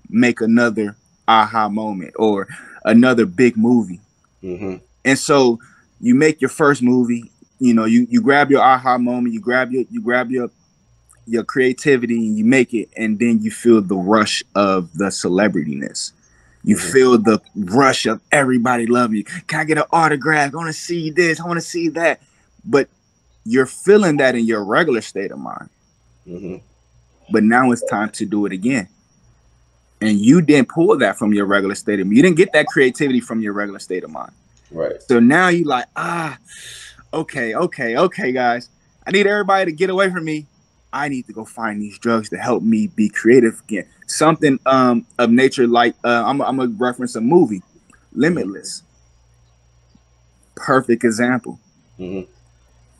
make another aha moment or another big movie. Hmm. And so you make your first movie, you know, you grab your aha moment, you grab your creativity and you make it, and then you feel the rush of the celebrityness. You Hmm. feel the rush of everybody loving you. Can I get an autograph? I want to see this. I want to see that. But you're feeling that in your regular state of mind. Hmm. But now it's time to do it again. And you didn't pull that from your regular state of mind. You didn't get that creativity from your regular state of mind. Right. So now you like, okay, guys. I need everybody to get away from me. I need to go find these drugs to help me be creative again. Something of nature like I'm gonna reference a movie, Hmm. Limitless. Perfect example. Hmm.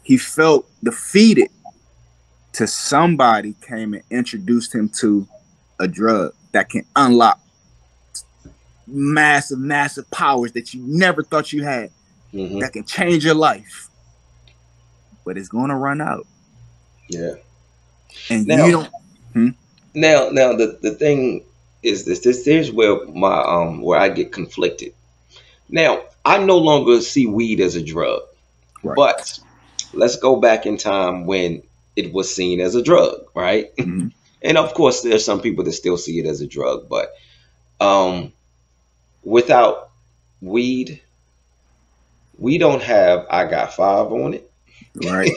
He felt defeated till somebody came and introduced him to a drug that can unlock massive powers that you never thought you had, Hmm. that can change your life, but it's going to run out. Yeah. And you Now, don't. Hmm? now, the thing is this here's where my where I get conflicted. Now, I no longer see weed as a drug, Right. but let's go back in time when it was seen as a drug, right? Hmm. And of course, there's some people that still see it as a drug, but um, without weed, we don't have I Got Five on it. Right.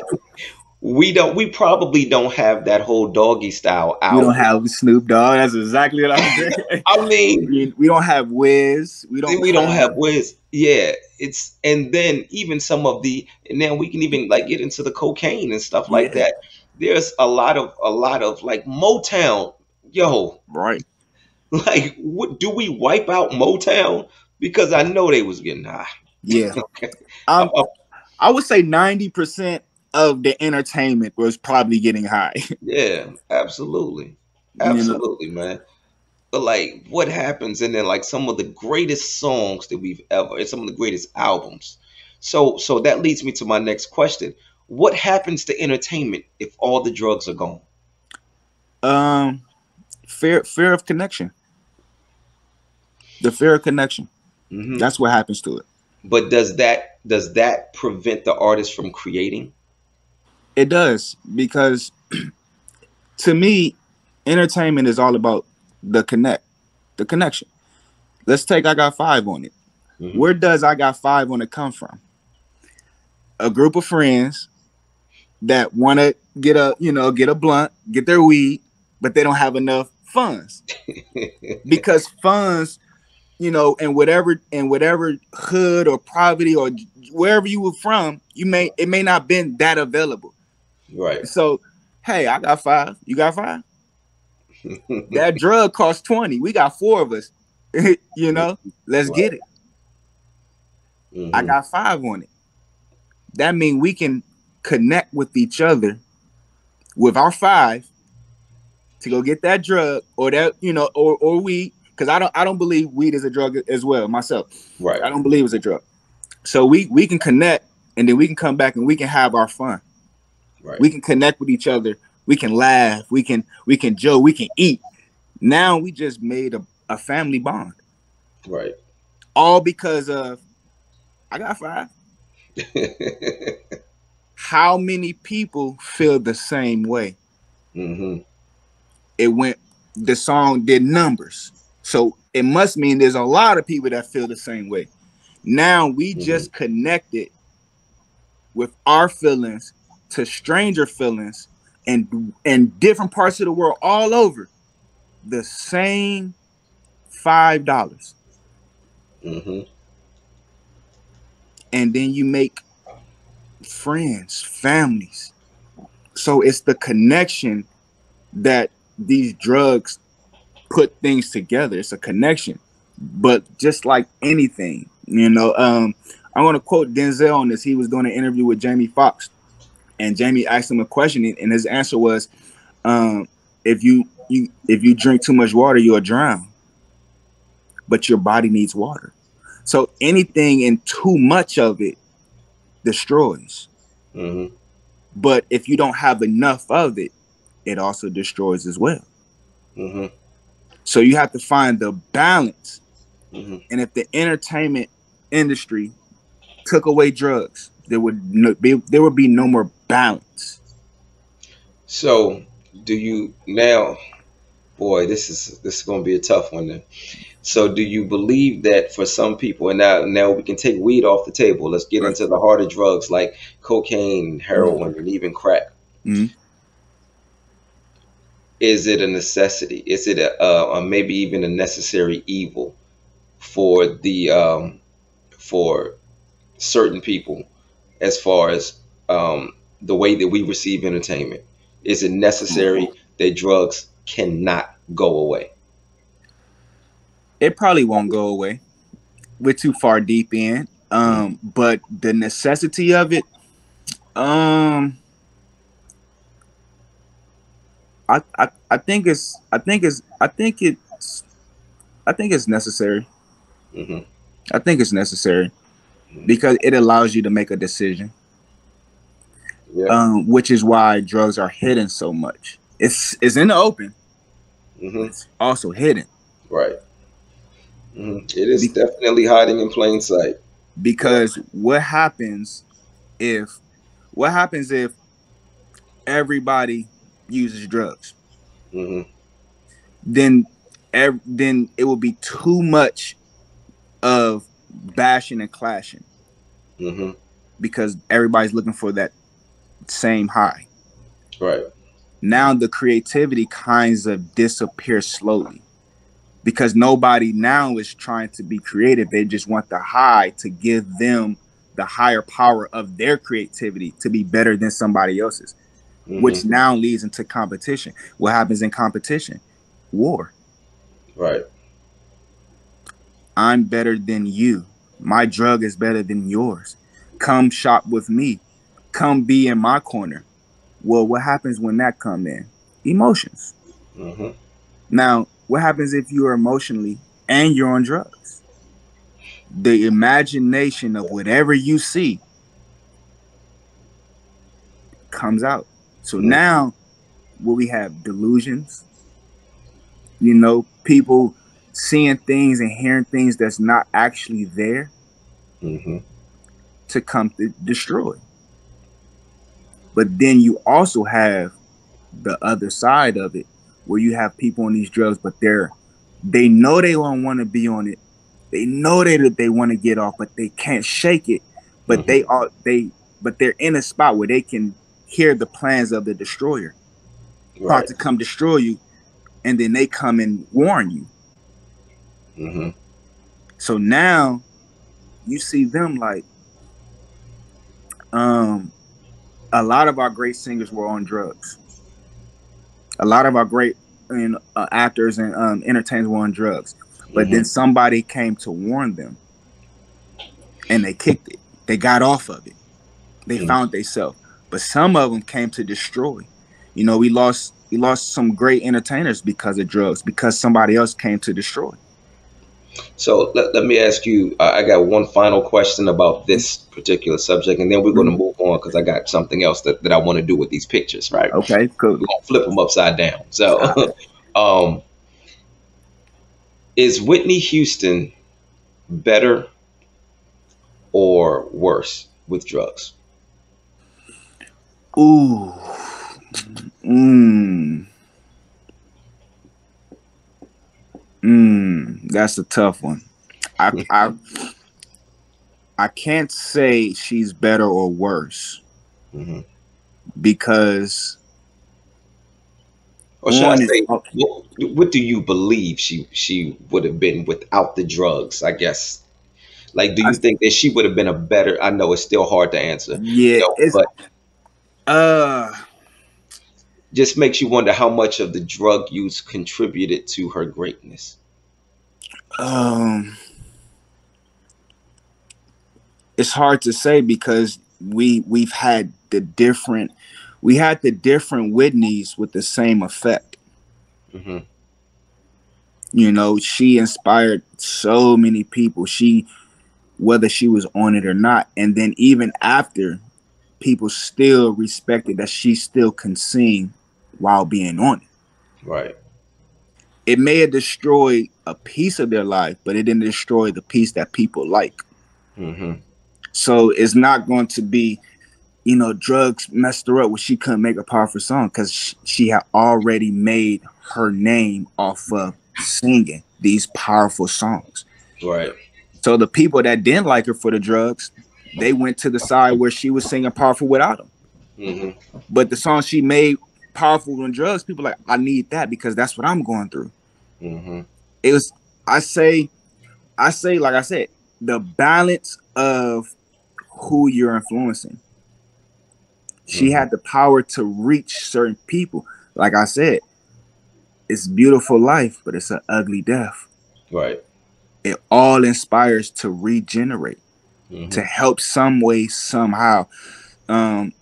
We probably don't have that whole doggy style We don't album. have Snoop Dogg. That's exactly what I was saying. I mean, We don't have Wiz. We don't we don't have have. Wiz. Yeah, it's and then even some of the and then we can even like get into the cocaine and stuff like Yeah. that. There's a lot of like Motown. Yo, Right. like what do we wipe out Motown? Because I know they was getting high. Yeah. Uh, Um, uh, I would say 90% of the entertainment was probably getting high. yeah, absolutely. You know. Absolutely, man. But like what happens and then like some of the greatest songs that we've ever and some of the greatest albums. So that leads me to my next question. What happens to entertainment if all the drugs are gone? Um, fear of connection. The fear of connection. Hmm. That's what happens to it. But does that prevent the artist from creating? It does because To me, entertainment is all about the connection. Let's take I Got Five on it. Hmm. Where does I Got Five on it come from? A group of friends that want to get a get a blunt, get their weed, but they don't have enough funds because funds, in whatever hood or poverty or wherever you were from, it may not been that available. Right. So, hey, I got five. You got five? That drug costs 20. We got four of us. Let's get Right. it. I Hmm. got five on it. That means we can connect with each other with our five to go get that drug or that, or weed. Because I don't believe weed is a drug as well, myself. Right. I don't believe it's a drug. So we can connect and then we can come back and we can have our fun. Right. We can connect with each other. We can laugh. We can joke. We can eat. Now we just made a family bond. Right. All because of I got five. How many people feel the same way? Hmm. It went the song did numbers. So it must mean there's a lot of people that feel the same way. Now we Hmm. just connected with our feelings to stranger feelings and different parts of the world all over the same $5. Hmm. And then you make friends, families. So it's the connection that these drugs put things together. It's a connection. But just like anything, I'm gonna quote Denzel on this. He was doing an interview with Jamie Foxx, and Jamie asked him a question, and his answer was, um, if you drink too much water, you'll drown. But your body needs water. So anything and too much of it destroys. Hmm. But if you don't have enough of it, it also destroys as well. Hmm. So you have to find the balance. Hmm. And if the entertainment industry took away drugs, there would be no more balance. So, do you now, boy, this is going to be a tough one then. So, do you believe that for some people, and now we can take weed off the table. Let's get Right. into the harder drugs like cocaine, Mm-hmm. heroin, and even crack. Mm-hmm. Is it a necessity? Is it a maybe even a necessary evil for the for certain people as far as the way that we receive entertainment? Is it necessary that drugs cannot go away? It probably won't go away. We're too far deep in. Mm. But the necessity of it, um, I think it's necessary. Hmm. I think it's necessary Hmm. because it allows you to make a decision. Yeah. Which is why drugs are hidden so much. It's in the open, but Hmm. it's also hidden. Right. It is Be- definitely hiding in plain sight. Yeah. because if what happens if everybody uses drugs? Hmm. Then then it will be too much of bashing and clashing Hmm. because everybody's looking for that same high. Right. Now the creativity kinds of disappears slowly because nobody now is trying to be creative. They just want the high to give them the higher power of their creativity to be better than somebody else's, Hmm. which now leads into competition. What happens in competition? War. Right. I'm better than you. My drug is better than yours. Come shop with me. Come be in my corner. Well, what happens when that come in? Emotions. Hmm. Now, what happens if you are emotionally and you're on drugs? The imagination of whatever you see comes out. So now what we have delusions, people seeing things and hearing things that's not actually there Hmm. to come to destroy. But then you also have the other side of it, where you have people on these drugs, but they know they don't want to be on it. They know that they want to get off, but they can't shake it. But Hmm. they're in a spot where they can hear the plans of the destroyer about Right. to come destroy you, and then they come and warn you. Hmm. So now you see them like, um a lot of our great singers were on drugs. A lot of our great actors and entertainers were on drugs. But Hmm. then somebody came to warn them, and they kicked it. They got off of it. They found themselves. But some of them came to destroy. We lost some great entertainers because of drugs, because somebody else came to destroy. So let me ask you. I got one final question about this particular subject, and then we're going to Mhm. move on because I got something else that I want to do with these pictures. Right? Okay, cool. We're gonna flip them upside down. All So, right. um, is Whitney Houston better or worse with drugs? Ooh. Mm. That's a tough one. I I I can't say she's better or worse Hmm. because Or should I one is say, what do you believe she would have been without the drugs? I guess. Like, do I, you think that she would have been a better? I know it's still hard to answer, yeah, it's but uh just makes you wonder how much of the drug use contributed to her greatness. um it's hard to say because we've had the different Whitneys with the same effect. Hmm. She inspired so many people. Whether she was on it or not, and then even after, people still respected that she still can sing while being on it. Right. It may have destroyed a piece of their life, but it didn't destroy the piece that people like. Hmm. So it's not going to be, drugs messed her up where she couldn't make a powerful song because she had already made her name off of singing these powerful songs. Right. So the people that didn't like her for the drugs, they went to the side where she was singing powerful without them. Hmm. But the song she made powerful on drugs, people like, I need that because that's what I'm going through. Hmm. It was I say like I said, the balance of who you're influencing. She Hmm. had the power to reach certain people. Like I said, it's beautiful life, but it's an ugly death. Right. It all inspires to regenerate, to Hmm. help some way, somehow. Um,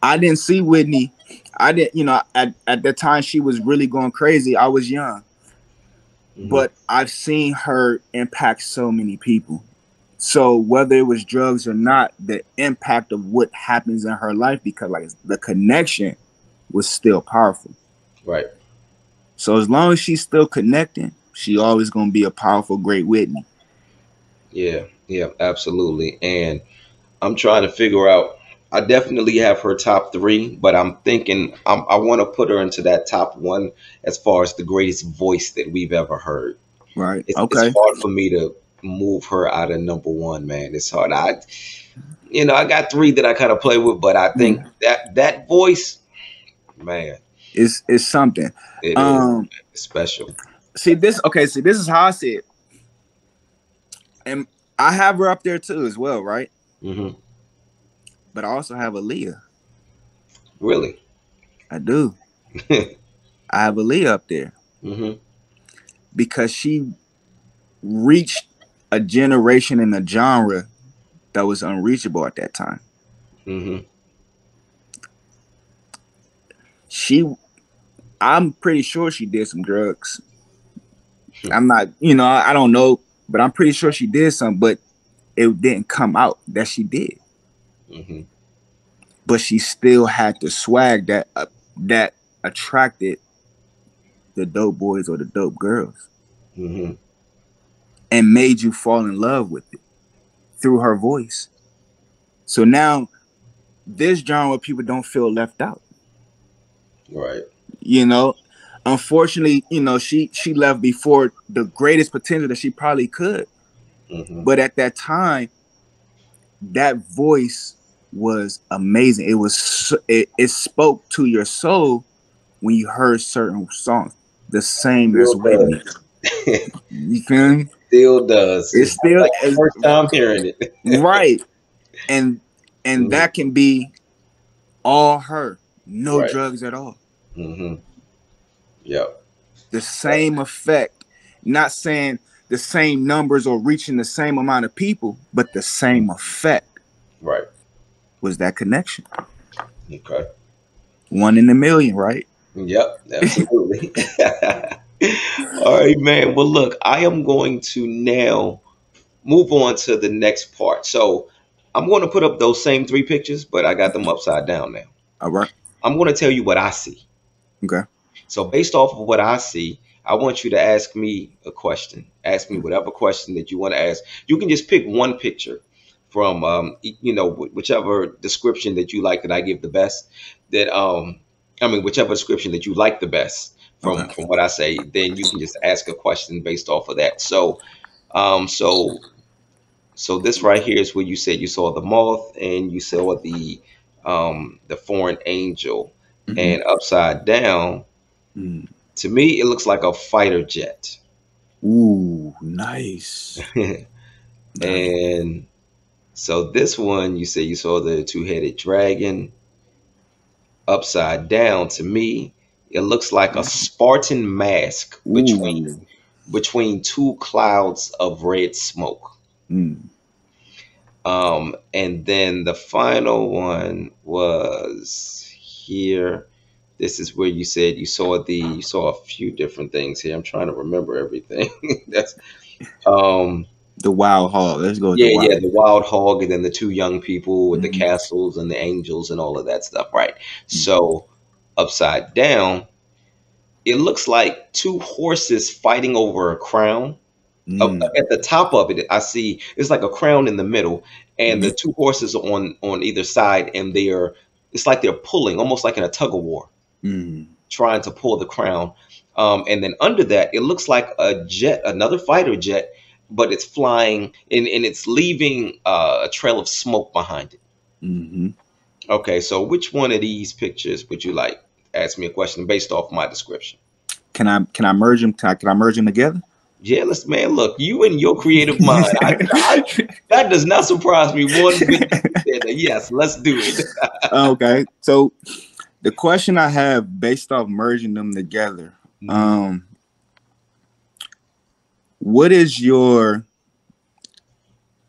I didn't see Whitney. I didn't, at the time she was really going crazy. I was young, Hmm. but I've seen her impact so many people. So whether it was drugs or not, the impact of what happens in her life, because like the connection was still powerful. Right. So as long as she's still connecting, she always gonna be a powerful, great Whitney. Yeah. Yeah. Absolutely. And I'm trying to figure out. I definitely have her top three, but I'm thinking I want to put her into that top one as far as the greatest voice that we've ever heard. Right. It's Okay. hard for me to move her out of number one, man. It's hard. I got three that I kind of play with, but I think Mm. that voice, man, It's something. it is Um. it's special. See this. Okay. See this is how I see it, and I have her up there too as well, right? Hmm. But I also have Aaliyah. Really. I do. I have Aaliyah up there Hmm. because she reached a generation in a genre that was unreachable at that time. Hmm. She, I'm pretty sure she did some drugs. I'm not, I don't know, but I'm pretty sure she did some, but it didn't come out that she did. Hmm. But she still had the swag that attracted the dope boys or the dope girls Hmm. and made you fall in love with it through her voice. So now this genre people don't feel left out. Right. You know, unfortunately, she left before the greatest potential that she probably could. Hmm. But at that time, that voice was amazing. It spoke to your soul when you heard certain songs. The same as Still Whitney. does. You feel me? Still does. It's It's not still like the first time hearing it. right, and Hmm. that can be all her, no Right. drugs at all. Hmm. Yep. The same effect. Not saying the same numbers or reaching the same amount of people, but the same effect Right. was that connection. Okay. One in a million, right? Yep. Absolutely. All right, man. Well, look, I am going to now move on to the next part. So I'm going to put up those same three pictures, but I got them upside down now. All right. I'm going to tell you what I see. Okay. So based off of what I see, I want you to ask me a question. Ask me whatever question that you want to ask. You can just pick one picture from whichever description that you like that I give the best. That I mean whichever description that you like the best Okay. from what I say. Then you can just ask a question based off of that. So this right here is where you said you saw the moth and you saw the foreign angel, Mm-hmm. and upside down Mm. to me, it looks like a fighter jet. Ooh, nice. Nice. And so this one, you say you saw the two-headed dragon. Upside down, to me, it looks like a Spartan mask Ooh. between two clouds of red smoke. Mm. And then the final one was here. This is where you said you saw a few different things here. I'm trying to remember everything. That's um The wild hog. Let's go with the Yeah, wild. yeah, the wild hog, and then the two young people with the Mm-hmm. castles and the angels and all of that stuff, right? Mm. So upside down, it looks like two horses fighting over a crown. Mm. At the top of it, I see it's like a crown in the middle, and Mm-hmm. the two horses are on either side, and it's like they're pulling, almost like in a tug of war, Mm. trying to pull the crown. And then under that, it looks like a jet, another fighter jet, but it's flying and it's leaving a trail of smoke behind it. Mm-hmm. Okay, so which one of these pictures would you like? Ask me a question based off my description. Can I merge them? Can I merge them together? Yeah, let's man. Look, you and your creative mind. That does not surprise me one bit that you said that. Yes, let's do it. Okay. So the question I have based off merging them together, Mhm. um, what is your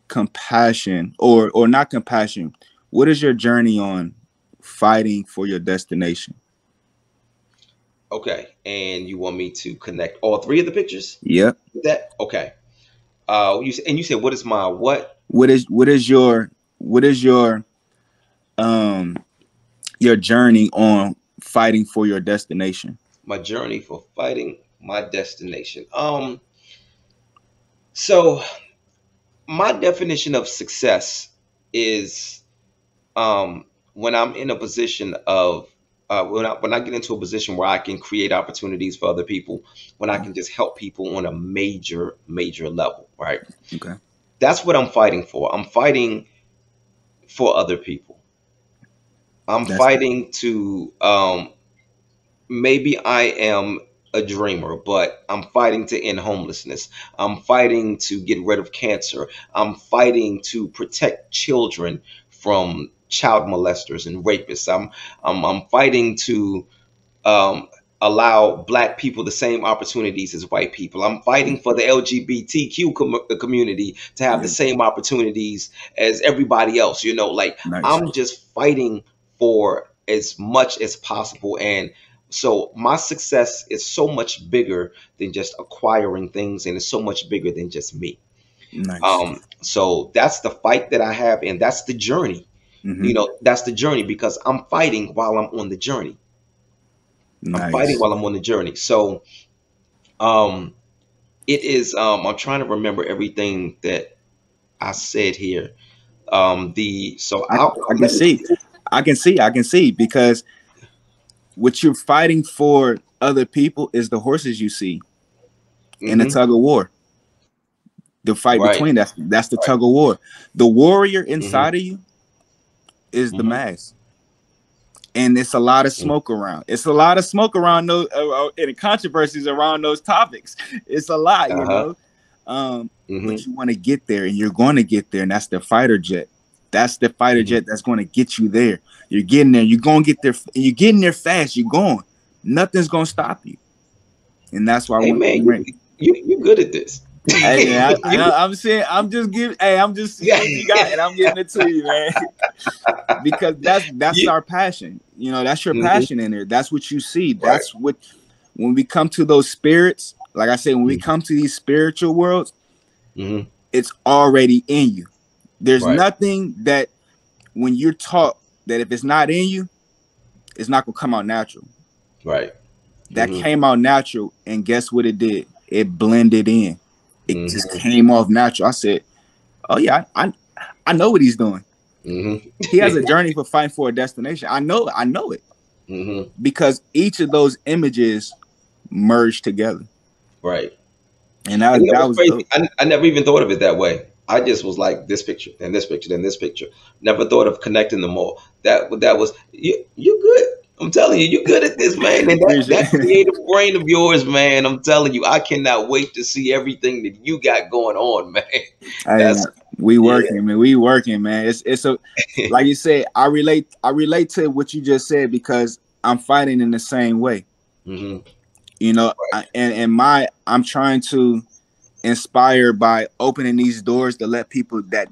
compassion or not compassion? What is your journey on fighting for your destination? Okay, and you want me to connect all three of the pictures Yep. with that? Okay. You said what is my what? What is um your journey on fighting for your destination? My journey for fighting my destination. So my definition of success is when I'm in a position of when I get into a position where I can create opportunities for other people, when I can just help people on a major level, right? Okay. That's what I'm fighting for. I'm fighting for other people. I'm That's fighting to maybe I am a dreamer, but I'm fighting to end homelessness. I'm fighting to get rid of cancer. I'm fighting to protect children from child molesters and rapists. I'm fighting to um, allow black people the same opportunities as white people. I'm fighting for the LGBTQ community to have the yeah, same opportunities as everybody else. Like nice. I'm just fighting for as much as possible. And so my success is so much bigger than just acquiring things, and it's so much bigger than just me. Nice. So that's the fight that I have, and that's the journey. Mm-hmm. That's the journey because I'm fighting while I'm on the journey. I'm fighting Nice. while I'm on the journey. So um it is I'm trying to remember everything that I said here. The so I, I'll I can let me see. I can see because what you're fighting for other people is the horses you see in the Mm-hmm. tug of war. The fight Right. between that's the Right. tug of war. The warrior Mm-hmm. inside of you is the Mm-hmm. mask. And it's a lot of smoke around. It's a lot of smoke around those and controversies around those topics. It's a lot, you Uh-huh. know. But Mm-hmm. you want to get there, and you're going to get there, and that's the fighter jet. That's the fighter Mm-hmm. jet that's going to get you there. You're getting there. You're going to get there. You're getting there fast. You're going. Nothing's going to stop you. And that's why Hey when man, when you good at this. hey man, You I'm saying I'm just giving. Hey, I'm just seeing yeah. what you got, and I'm giving it to you, man. Because that's You, our passion. You know, that's your mm-hmm. passion in there. That's what you see. Right. That's what when we come to those spirits, like I say, when we Mm-hmm. come to these spiritual worlds, Mm-hmm. it's already in you. There's Right. nothing that when you're taught that if it's not in you, it's not gonna come out natural. Right. That Mm-hmm. came out natural, and guess what it did? It blended in. It just Mm-hmm. came off natural. I said, "Oh yeah, I know what he's doing. He has a Mm-hmm. journey for fighting for a destination. I know it Mm-hmm. because each of those images merged together, Right. and And you know that what's was crazy? dope. I never even thought of it that way. I just was like this picture, then this picture, then this picture. Never thought of connecting them all. That was you good. I'm telling you, you're good at this, man. And that Appreciate creative brain of yours, man. I'm telling you, I cannot wait to see everything that you got going on, man. Hey, That's we yeah. working, man. We working, man. It's a like you said. I relate to what you just said because I'm fighting in the same way. hmm You know, and my I'm trying to inspire by opening these doors to let people that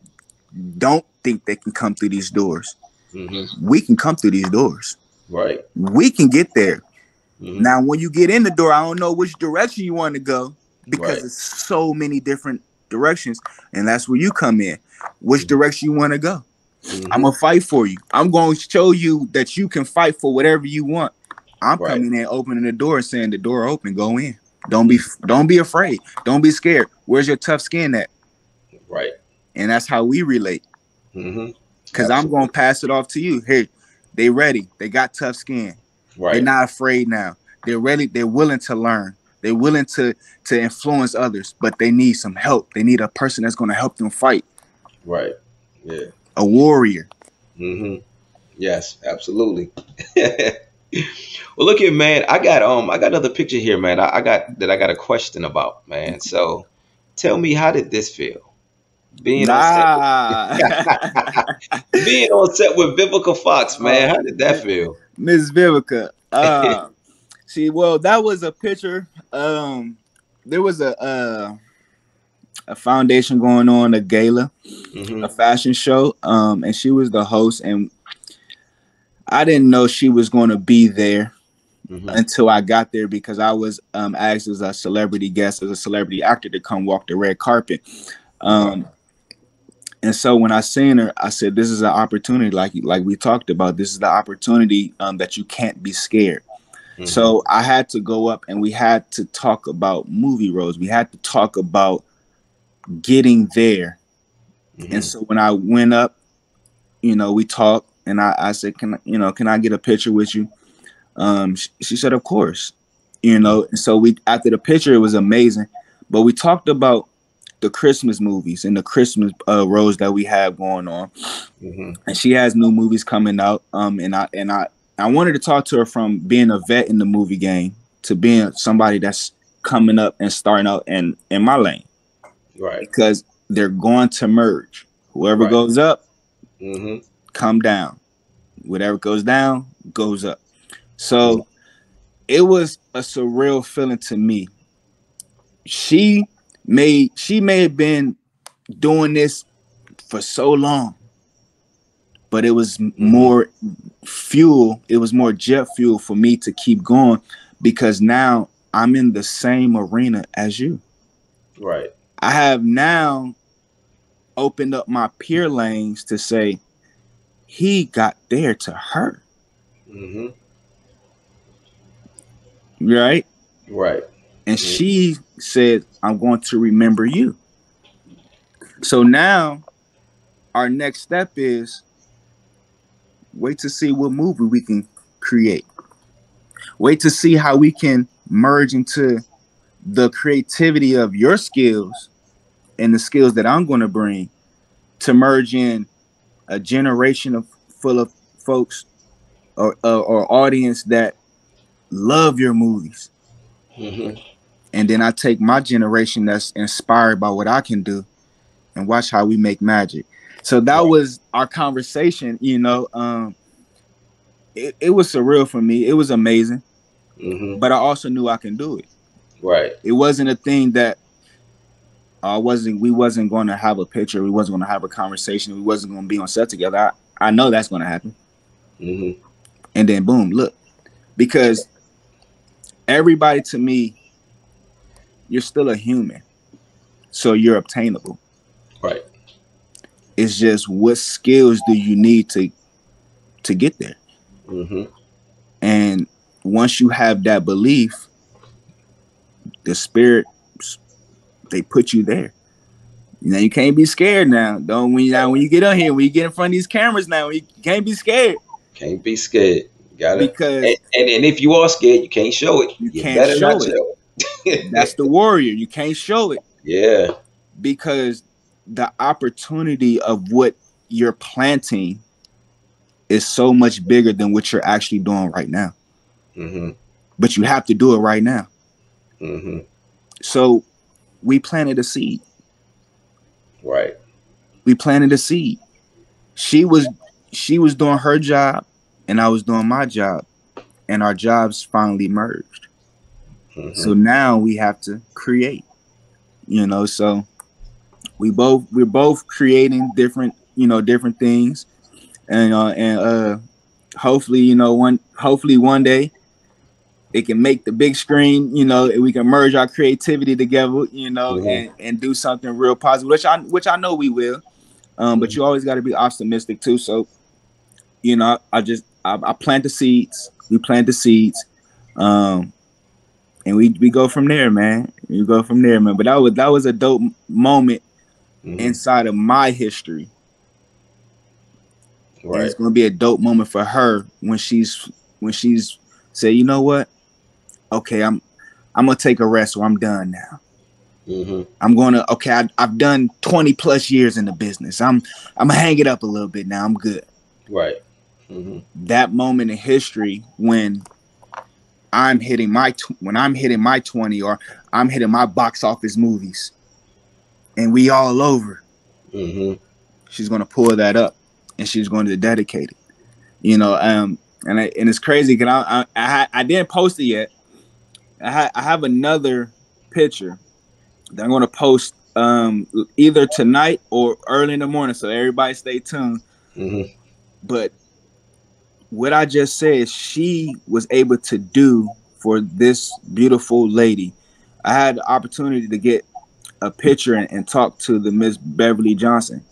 don't think they can come through these doors. hmm We can come through these doors. Right. We can get there. hmm Now, when you get in the door, I don't know which direction you want to go because Right. there's so many different directions, and that's where you come in. Which direction you want to go? I'm hmm gonna fight for you. I'm going to show you that you can fight for whatever you want. I'm Right. coming in, opening the door, saying the door open, go in. Don't be afraid. Don't be scared. Where's your tough skin at? Right. And that's how we relate. hmm Cause I'm gonna Absolutely. pass it off to you. Hey, they ready. They got tough skin. They're Right. not afraid now. They're ready. They're willing to learn. They're willing to influence others, but they need some help. They need a person that's gonna help them fight. Right. Yeah. A warrior. hmm Yes, absolutely. Well, look here, man. I got another picture here, man. I got a question about, man. So, tell me, how did this feel? Being on set, Nah. being on set with Vivica Fox, man. Oh, How did that feel? Miss Vivica. See, well, that was a picture. There was a foundation going on, a gala, hmm a fashion show. And she was the host, and I didn't know she was going to be there hmm until I got there because I was asked as a celebrity guest, as a celebrity actor, to come walk the red carpet. Okay. Um, and so when I seen her, I said, "This is an opportunity, like we talked about. This is the opportunity that you can't be scared." hmm So I had to go up, and we had to talk about movie roles. We had to talk about getting there. And hmm so when I went up, we talked, and I said, can I get a picture with you?" She said, "Of course." And so we after the picture, it was amazing. But we talked about the Christmas movies and the Christmas roles that we have going on. hmm And she has new movies coming out. And I wanted to talk to her from being a vet in the movie game to being somebody that's coming up and starting out in my lane Right. because they're going to merge. Whoever Right. goes up, hmm come down. Whatever goes down, goes up. hmm So it was a surreal feeling to me. She may have been doing this for so long, but it was hmm more fuel. It was more jet fuel for me to keep going because now I'm in the same arena as you. Right. I have now opened up my peer lanes to say he got there to her, hmm right? Right. And hmm she said, "I'm going to remember you." So now our next step is wait to see what movie we can create. Wait to see how we can merge into the creativity of your skills and the skills that I'm going to bring to merge in a generation of full of folks or audience that love your movies. Hmm. And then I take my generation that's inspired by what I can do and watch how we make magic. So that Right. was our conversation, you know. It was surreal for me. It was amazing, Hmm. but I also knew I can do it. Right. It wasn't a thing that we wasn't going to have a picture, we wasn't going to have a conversation, we wasn't going to be on set together. I know that's going to happen. Hmm. And then boom, look, because everybody to me, you're still a human, so you're obtainable. Right. It's just what skills do you need to get there? Hmm. And once you have that belief, the spirit, they put you there. You know, you can't be scared now. Don't when you get on here, when you get in front of these cameras now, you can't be scared Can't be scared. You gotta. because And if you are scared, you can't show it. you You can't better not show it. show That's it. the warrior. You can't show it Yeah. because the opportunity of what you're planting is so much bigger than what you're actually doing right now. Hmm. But you have to do it right now. Hmm. So we planted a seed. Right. We planted a seed. She was she was doing her job and I was doing my job and our jobs finally merged. Hmm. So now we have to create, you know, so we're both creating different, different things and hopefully, hopefully one day it can make the big screen, and we can merge our creativity together, Hmm. and do something real positive, which I know we will. But you always got to be optimistic too. So, I plant the seeds. We plant the seeds, um, and we go from there, man. We go from there, man. But that was a dope moment Hmm. inside of my history, and Right. it's gonna be a dope moment for her when she's say, you know what? Okay, I'm gonna take a rest, or I'm done now. Hmm. I'm gonna okay. I've done 20 plus years in the business. I'm gonna hang it up a little bit now. I'm good. Right. Hmm. That moment in history when I'm hitting my 20, or I'm hitting my box office movies, and we all over. Hmm. She's gonna pull that up, and she's going to dedicate it. And it's crazy because I didn't post it yet. I have another picture that I'm going to post either tonight or early in the morning. So everybody stay tuned. Hmm. But what I just said, she was able to do for this beautiful lady. I had the opportunity to get a picture and talk to the Miss Beverly Johnson.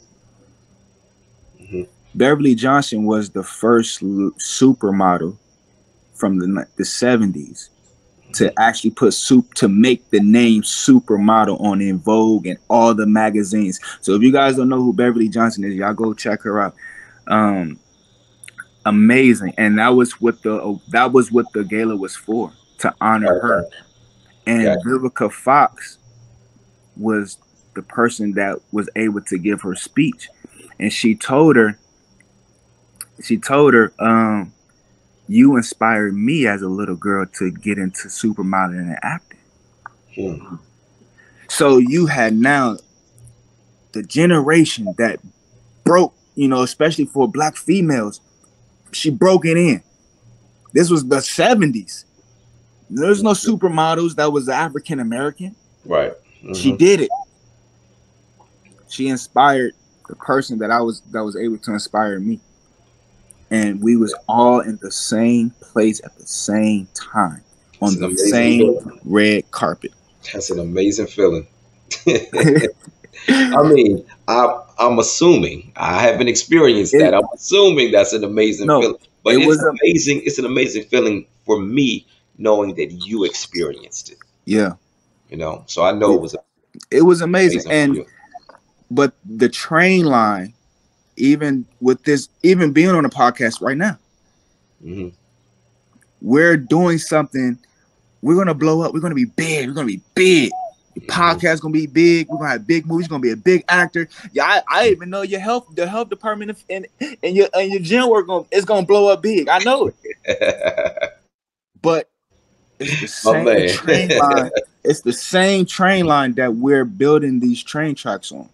Hmm. Beverly Johnson was the first supermodel from the 70s to actually put to make the name supermodel on In Vogue and all the magazines. So if you guys don't know who Beverly Johnson is, y'all go check her out. Um, Amazing, and that was what the gala was for, to honor her. Okay. And Got Vivica Fox was the person that was able to give her speech, and she told her, you inspired me as a little girl to get into supermodeling and acting. you. Hmm. So you had now the generation that broke, especially for black females, she broke it in. This was the 70s. There's no supermodels that was African American. Right. She Hmm. did it. She inspired the person that was able to inspire me. And we was all in the same place at the same time It's on an the amazing same feeling. red carpet. That's an amazing feeling. I mean, I'm assuming I haven't experienced that. It I'm assuming that's an amazing no, feeling, but it it's was a amazing. It's an amazing feeling for me knowing that you experienced it. yeah. So I know It, it was it was amazing. amazing for And you. but the train line, even with this, even being on a podcast right now, Hmm. we're doing something. We're gonna blow up. We're gonna be big. We're gonna be big. Your podcast gonna be big. We're gonna have big movies. You're gonna be a big actor. Yeah, I even know the health department and your gym work is gonna blow up big. I know it. But it's the My same man. train line. It's the same train line that we're building these train tracks on.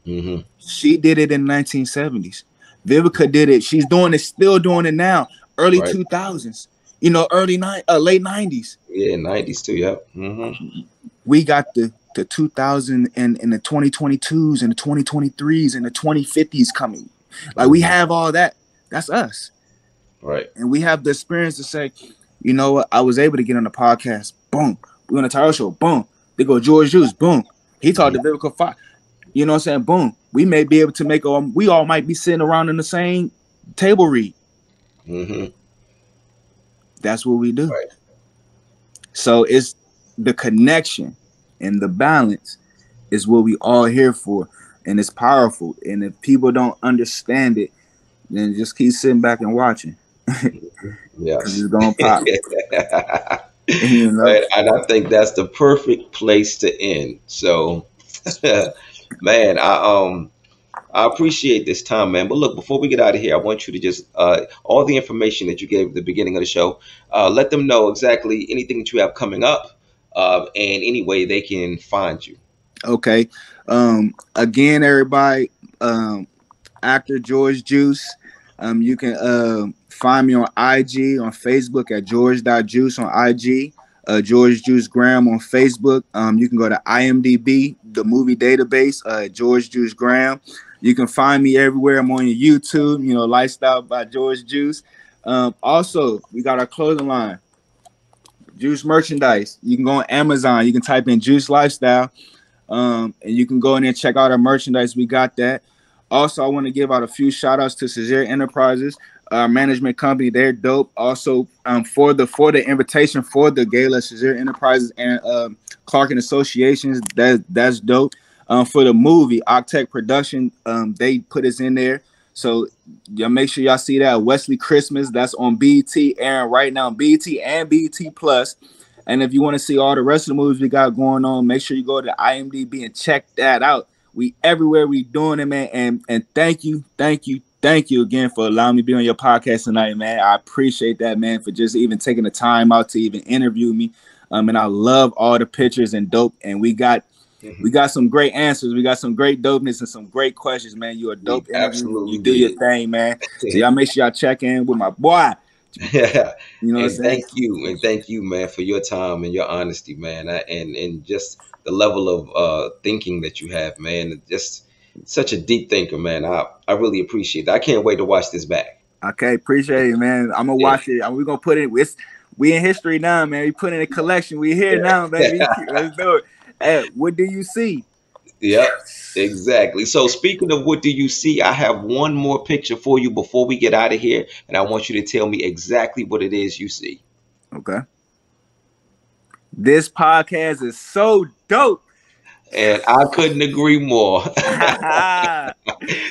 Hmm. She did it in the 1970s. Vivica did it. She's doing it, still doing it now. Early Right. 2000s. Late 90s. Yeah, 90s too. Yep. Hmm. We got the 2000 and the 2022s and the 2023s and the 2050s coming. Like we Hmm. have all that. That's us. Right. And we have the experience to say, you know what? I was able to get on the podcast. Boom. We're on the Tyrell show. Boom. They go George Juice. Boom. He talked to Vivica Fox. You know what I'm saying? Boom. We may be able to we all might be sitting around in the same table read. Hmm. That's what we do. Right. So it's the connection and the balance is what we all here for. And it's powerful. And if people don't understand it, then just keep sitting back and watching. Because Yes. it's gonna pop. You know? And I think that's the perfect place to end. So, man, I appreciate this time, man. But look, before we get out of here, I want you to just all the information that you gave at the beginning of the show, let them know exactly anything that you have coming up, and any way they can find you. Okay. Again, everybody, actor George Juice. You can find me on IG, on Facebook at George.Juice on IG, George Juice Graham on Facebook. You can go to IMDb, the movie database, George Juice Graham. You can find me everywhere. I'm on your YouTube, Lifestyle by George Juice. Also, we got our clothing line, Juice Merchandise. You can go on Amazon. You can type in Juice Lifestyle. And you can go in there and check out our merchandise. We got that. Also, I want to give out a few shout outs to Cesare Enterprises, our management company. They're dope. Also, for the invitation for the gala, Cesare Enterprises and Clark and Associations, that's dope. For the movie, Octech Production, they put us in there. So y'all make sure y'all see that. Wesley Christmas, that's on BT, airing right now, BT and BT Plus. And if you want to see all the rest of the movies we got going on, make sure you go to IMDb and check that out. We everywhere we doing it, man. And thank you again for allowing me to be on your podcast tonight, man. I appreciate that, man, for just even taking the time out to even interview me. And I love all the pictures and dope. And we got some great answers. We got some great dopeness and some great questions, man. You're a We dope interview. You absolutely do your did. thing, man. So y'all make sure y'all check in with my boy. Yeah. You know what I'm And saying? thank you, man, for your time and your honesty, man, and just the level of thinking that you have, man. Just such a deep thinker, man. I really appreciate that. I can't wait to watch this back. Okay, appreciate it, man. I'm gonna Yeah. watch it. We're gonna put it. We in history now, man. We put in a collection. We here now, baby. Let's do it. Hey, what do you see? Yep, exactly. So speaking of what do you see, I have one more picture for you before we get out of here, and I want you to tell me exactly what it is you see. Okay. This podcast is so dope. And I couldn't agree more.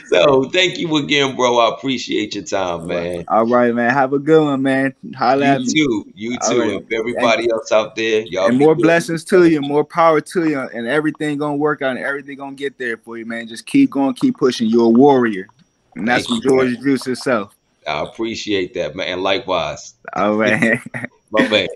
So thank you again, bro. I appreciate your time, man. All right, man. Have a good one, man. Holla at me. You All too. right. And for everybody else out there, y'all And be more good. blessings to you, more power to you, and everything gonna work out and everything gonna get there for you, man. Just keep going, keep pushing. You're a warrior. And that's Thank from you, man. George Juice himself. I appreciate that, man. Likewise. All right. My man.